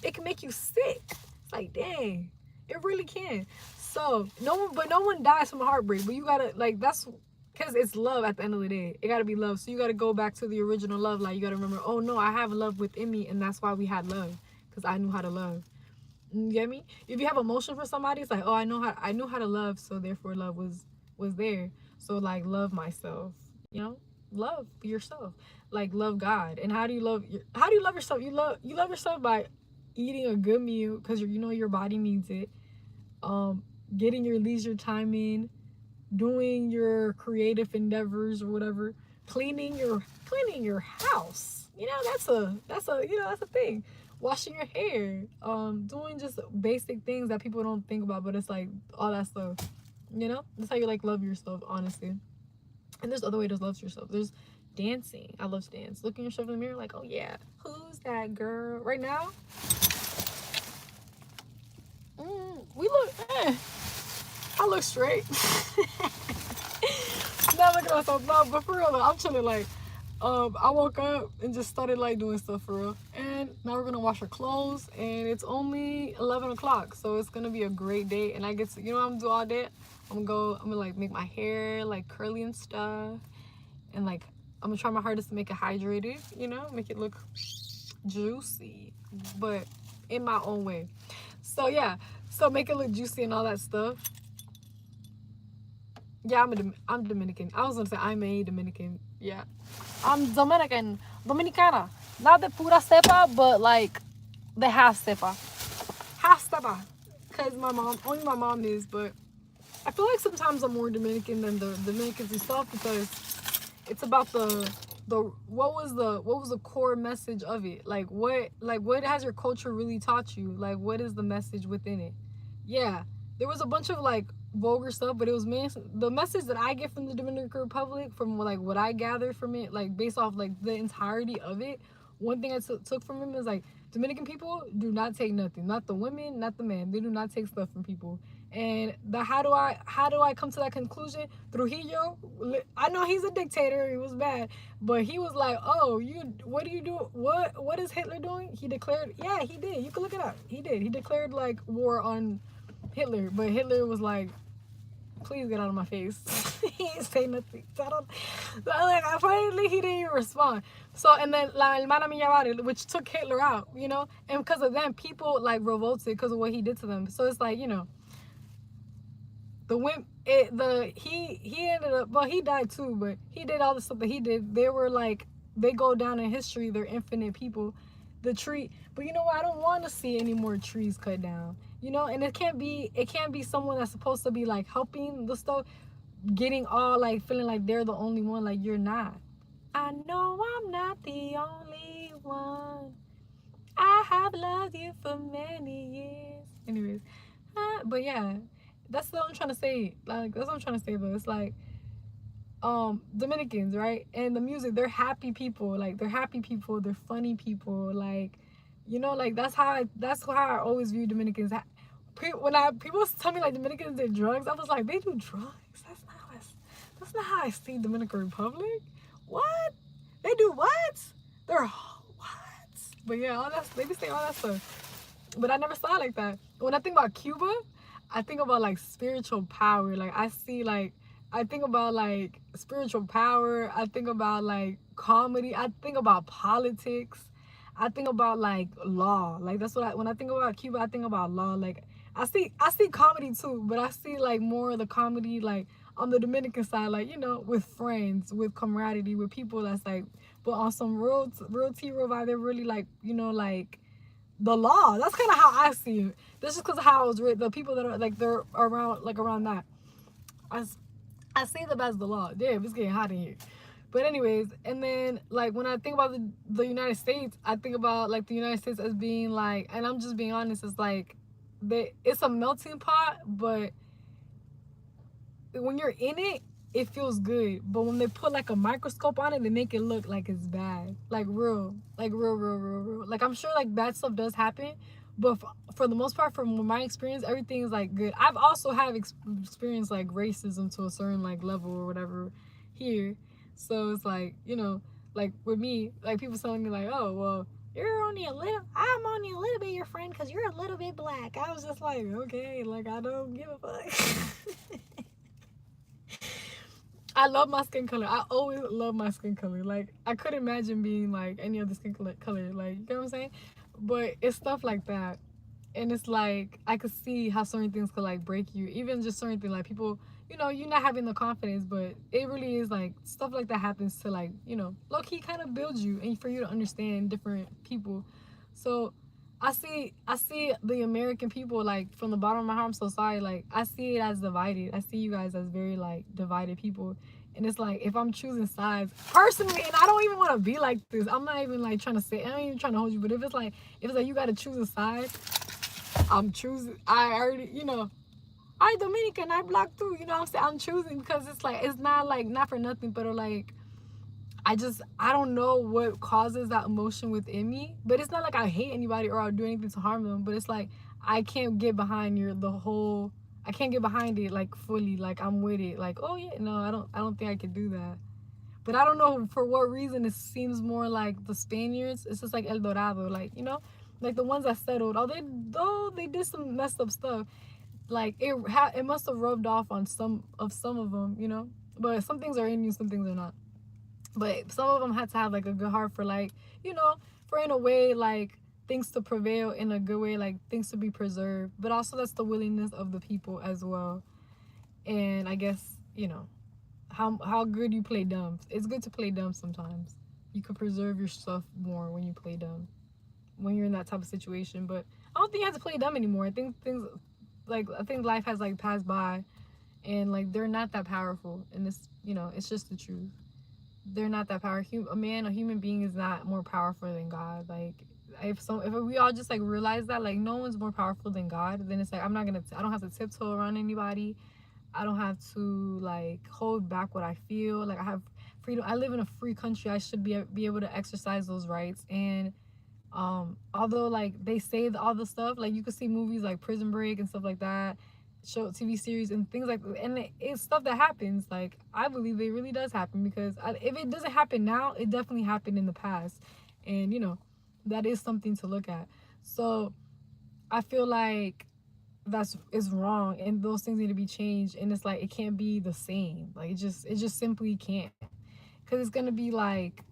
It can make you sick. It's like, dang, it really can. So no one dies from a heartbreak. But you gotta, like, that's because it's love at the end of the day. It gotta be love. So you gotta go back to the original love. Like, you gotta remember, oh no, I have love within me, and that's why we had love, because I knew how to love. You get me? If you have emotion for somebody, it's like, oh, I knew how to love, so therefore love was there. So like, love myself, you know, love yourself, like love God. And how do you love yourself? You love yourself by eating a good meal, because your body needs it. Um, getting your leisure time in, doing your creative endeavors or whatever, cleaning your house. That's a thing. Washing your hair, doing just basic things that people don't think about, but it's like all that stuff. That's how you like love yourself, honestly. And there's other ways to love yourself. There's dancing. I love to dance. Looking yourself in the mirror, like, oh yeah, who's that girl right now? We look. I look straight. Not looking at myself, no, but for real though, I'm chilling. Like, I woke up and just started like doing stuff for real. And now we're gonna wash our clothes, and it's only 11 o'clock, so it's gonna be a great day. And I get to, what I'm gonna do all day? I'm gonna like make my hair like curly and stuff, and like I'm gonna try my hardest to make it hydrated. Make it look juicy, but in my own way. So yeah, so make it look juicy and all that stuff. Yeah, I'm Dominican. I was gonna say I'm a Dominican. Yeah, I'm Dominican, Dominicana. Not the pura cepa, but like the half cepa. Cause only my mom is. But I feel like sometimes I'm more Dominican than the Dominicans and stuff, because it's about the what was the core message of it? What has your culture really taught you? Like, what is the message within it? Yeah, there was a bunch of like vulgar stuff, but it was the message that I get from the Dominican Republic, from like what I gathered from it, like based off like the entirety of it. One thing I took from him is like, Dominican people do not take nothing, not the women, not the men. They do not take stuff from people. And how do I come to that conclusion? Trujillo, I know he's a dictator. He was bad, but he was like, oh, what do you do? What is Hitler doing? He declared, yeah, he did. You can look it up. He did. He declared like war on Hitler, but Hitler was like, please get out of my face. He didn't say nothing. Apparently he didn't even respond. So, and then La Hermana Mia, which took Hitler out, and because of them, people like revolted because of what he did to them. So it's like, the women, he ended up, well, he died too, but he did all the stuff that he did. They were like, they go down in history. They're infinite people. The tree, but you know what? I don't want to see any more trees cut down. And it can't be someone that's supposed to be like helping the stuff, getting all like feeling like they're the only one. Like, you're not. I know I'm not the only one. I have loved you for many years. Anyways, but yeah, that's what I'm trying to say. Like that's what I'm trying to say though. It's like Dominicans, right? And the music, they're happy people. Like they're happy people. They're funny people. Like, like that's how I always view Dominicans. When I people tell me like Dominicans did drugs, I was like, they do drugs. That's not how I see Dominican Republic. What? They do what? They're what? But yeah, all that they be saying all that stuff. But I never saw it like that. When I think about Cuba, I think about like spiritual power. Like I think about like spiritual power. I think about like comedy. I think about politics. I think about like law. Like that's what when I think about Cuba, I think about law. Like I see comedy too, but I see like more of the comedy like on the Dominican side, like with friends, with camaraderie, with people that's like, but on some real T real vibe, they're really like like the law. That's kind of how I see it. That's just because of how it was written. The people that are like they're around that. I, I see them as the law. Damn, it's getting hot in here. But anyways, and then like when I think about the United States, I think about like the United States as being like, and I'm just being honest, it's like it's a melting pot, but when you're in it, it feels good. But when they put like a microscope on it, they make it look like it's bad, like real. Like I'm sure like bad stuff does happen, but for the most part, from my experience, everything is like good. I've also have experienced like racism to a certain like level or whatever here, so it's like like with me, like people telling me like, oh well. I'm only a little bit your friend because you're a little bit black. I was just like, okay, like I don't give a fuck. I love my skin color. I always love my skin color. Like I couldn't imagine being like any other skin color. Like you know what I'm saying? But it's stuff like that, and it's like I could see how certain things could like break you. Even just certain things like people, you're not having the confidence, but it really is like stuff like that happens to like low key kind of build you and for you to understand different people. So I see the American people like from the bottom of my heart. I'm so sorry. Like I see it as divided. I see you guys as very like divided people. And it's like if I'm choosing sides personally, and I don't even want to be like this. I'm not even like trying to say. I'm not even trying to hold you. But if it's like you got to choose a side, I'm choosing. I already I Dominican. I black too. You know what I'm saying? I'm choosing because it's like it's not like not for nothing, but like I don't know what causes that emotion within me. But it's not like I hate anybody or I'll do anything to harm them. But it's like I can't get behind the whole. I can't get behind it like fully. Like I'm with it. Like oh yeah, no, I don't think I could do that. But I don't know for what reason it seems more like the Spaniards. It's just like El Dorado, like like the ones that settled. Though they did some messed up stuff, like it must have rubbed off on some of them. But some things are in you, some things are not. But some of them had to have like a good heart for like you know for in a way like things to prevail in a good way, like things to be preserved. But also that's the willingness of the people as well. And I guess how good you play dumb. It's good to play dumb sometimes. You could preserve your stuff more when you play dumb when you're in that type of situation. But I don't think you have to play dumb anymore. I think life has like passed by, and like they're not that powerful. And it's just the truth. They're not that powerful. A human being is not more powerful than God. Like if we all just like realize that like no one's more powerful than God, then it's like I don't have to tiptoe around anybody. I don't have to like hold back what I feel. Like I have freedom. I live in a free country. I should be able to exercise those rights. And although like they say all the stuff, like you could see movies like Prison Break and stuff like that, show TV series and things like that, and it's stuff that happens. Like I believe it really does happen because if it doesn't happen now, it definitely happened in the past, and that is something to look at. So I feel like that's is wrong and those things need to be changed, and it's like it can't be the same. Like it just simply can't, because it's gonna be like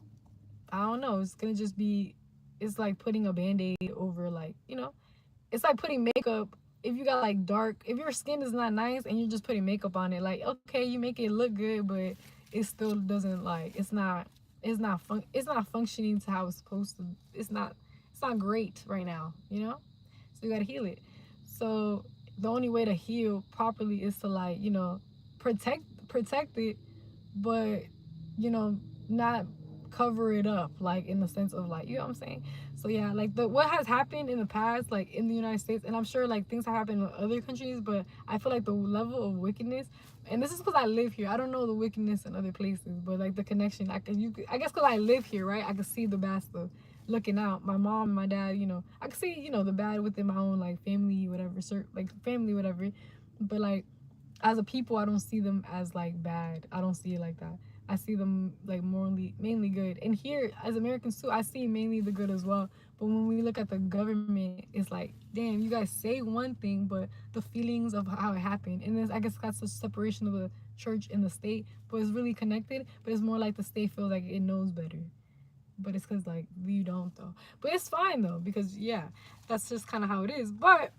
I don't know, it's gonna just be it's like putting a band-aid over like it's like putting makeup. If you got like dark, if your skin is not nice and you're just putting makeup on it, like okay, you make it look good, but it still doesn't like it's not functioning to how it's supposed to. It's not great right now. So you gotta heal it. So the only way to heal properly is to like protect it, but you know not cover it up, like in the sense of like, you know what I'm saying? So yeah, like the what has happened in the past, like in the United States, and I'm sure like things have happened in other countries, but I feel like the level of wickedness, and this is because I live here. I don't know the wickedness in other places, but like the connection, I guess because I live here, right? I can see the bad stuff looking out. My mom and my dad, I can see the bad within my own like family, whatever, like family, whatever. But like as a people, I don't see them as like bad. I don't see it like that. I see them like morally, mainly good. And here, as Americans too, I see mainly the good as well. But when we look at the government, it's like, damn, you guys say one thing, but the feelings of how it happened, and I guess that's the separation of the church and the state. But it's really connected. But it's more like the state feels like it knows better. But it's because like you don't though. But it's fine though because yeah, that's just kind of how it is. But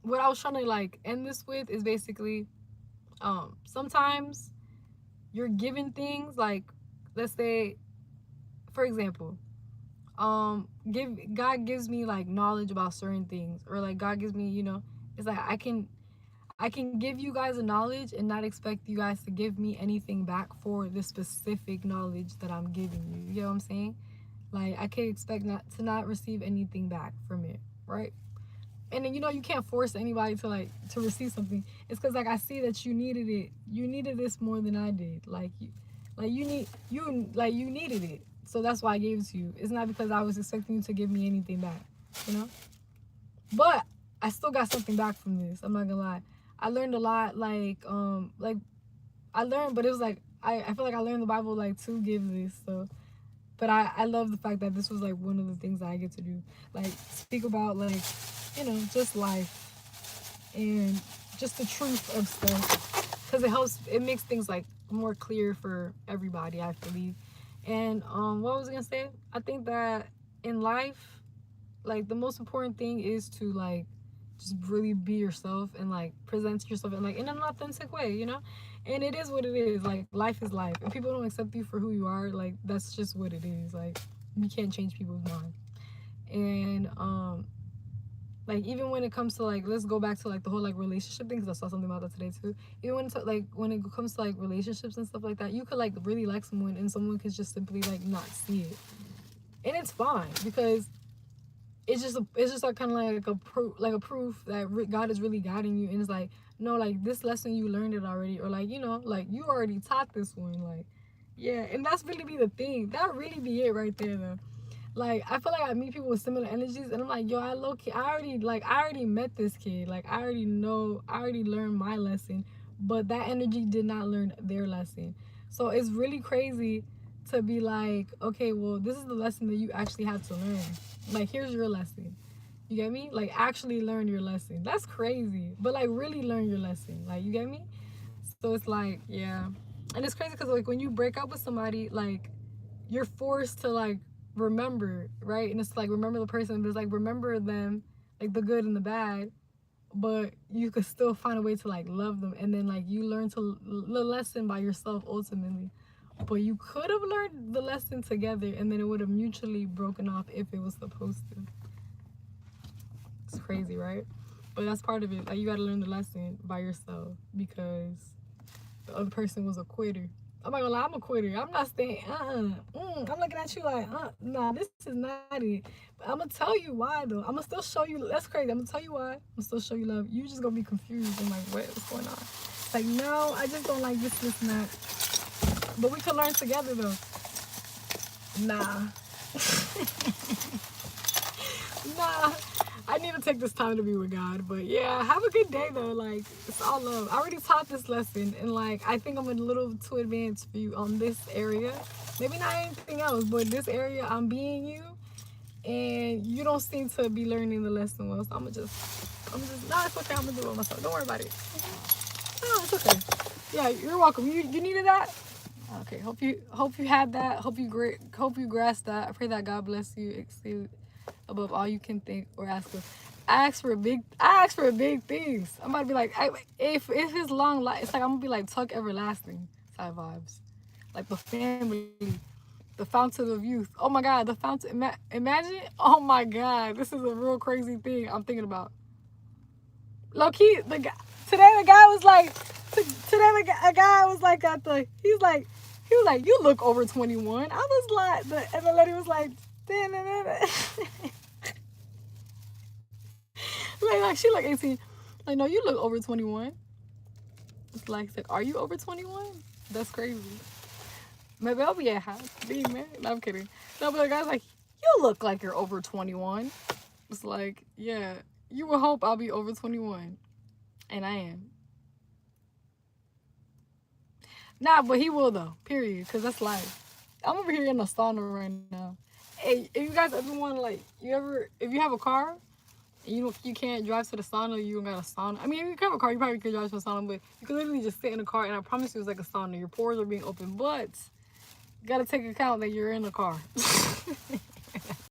what I was trying to like end this with is basically sometimes you're given things like, let's say, for example, give God gives me like knowledge about certain things, or like God gives me, it's like I can give you guys a knowledge and not expect you guys to give me anything back for the specific knowledge that I'm giving you. You know what I'm saying? Like I can expect not to not receive anything back from it, right? And then you can't force anybody to like to receive something. It's because like I see that you needed this more than I did. Like you needed it, so that's why I gave it to you. It's not because I was expecting you to give me anything back, you know. But I still got something back from this. I'm not gonna lie. I learned a lot. Like I learned, but it was like I feel like I learned the Bible like to give this. So but I love the fact that this was like one of the things that I get to do, like speak about like just life and just the truth of stuff, because it makes things like more clear for everybody, I believe. And what was I gonna say? I think that in life, like the most important thing is to like just really be yourself and like present yourself in like in an authentic way, and it is what it is. Like life is life, and people don't accept you for who you are. Like that's just what it is. Like you can't change people's mind. And like even when it comes to like, let's go back to like the whole like relationship thing, because I saw something about that today too. Even when it comes to like relationships and stuff like that, you could like really like someone and someone could just simply like not see it, and it's fine because it's just like kind of like a proof that God is really guiding you, and it's like, no, like this lesson you learned it already, or like like you already taught this one, like yeah. And that's really be the thing, that really be it right there though. Like I feel like I meet people with similar energies, and I'm like, yo, I already met this kid, like I already know, I already learned my lesson, but that energy did not learn their lesson. So it's really crazy to be like, okay, well, this is the lesson that you actually have to learn. Like here's your lesson. You get me? Like actually learn your lesson. That's crazy, but like really learn your lesson. Like you get me? So it's like, yeah. And it's crazy because like when you break up with somebody, like you're forced to like remember, right? And it's like remember the person, but it's like remember them, like the good and the bad, but you could still find a way to like love them, and then like you learn the lesson by yourself ultimately. But you could have learned the lesson together, and then it would have mutually broken off if it was supposed to. It's crazy, right? But that's part of it. Like you got to learn the lesson by yourself because the other person was a quitter. I'm not gonna lie, I'm a quitter. I'm not staying. I'm looking at you like, nah, this is not it. But I'm gonna tell you why though. I'm gonna still show you. That's crazy. I'm gonna tell you why. I'm gonna still show you love. You just gonna be confused and like, what's going on? It's like, no, I just don't like this, and that. But we can learn together though. Nah. Nah. I need to take this time to be with God. But yeah, have a good day though. Like it's all love. I already taught this lesson, and like I think I'm a little too advanced for you on this area. Maybe not anything else, but this area I'm being you, and you don't seem to be learning the lesson well. So nah, it's okay. I'm gonna do it myself. Don't worry about it. No, it's okay. Yeah, you're welcome. You needed that. Okay, hope you had that. Hope you grasped that. I pray that God bless you, exceed above all you can think or ask for. I ask for big things. I'm about to be like, if it's long life, it's like I'm gonna be like Tuck Everlasting type vibes, like the family, the fountain of youth. Oh my God, the fountain. Imagine. Oh my God, this is a real crazy thing I'm thinking about. Low key, the guy today, the guy was like, today a guy was like at the. He's like, He was like, "You look over 21." I was and the lady was like, like she like 18. Like, no, you look over 21. It's like, are you over 21? That's crazy. Maybe I'll be at house being married. No, I'm kidding. No, but the guy's like, you look like you're over 21. It's like, yeah, you would hope I'll be over 21. And I am. Nah, but he will though, period. Because that's life. I'm over here in the sauna right now. Hey, if you guys ever want to, like, if you have a car, you can't drive to the sauna, you don't got a sauna. I mean, if you have a car, you probably could drive to the sauna, but you could literally just sit in the car, and I promise you it's like a sauna. Your pores are being open, but you gotta take account that you're in the car.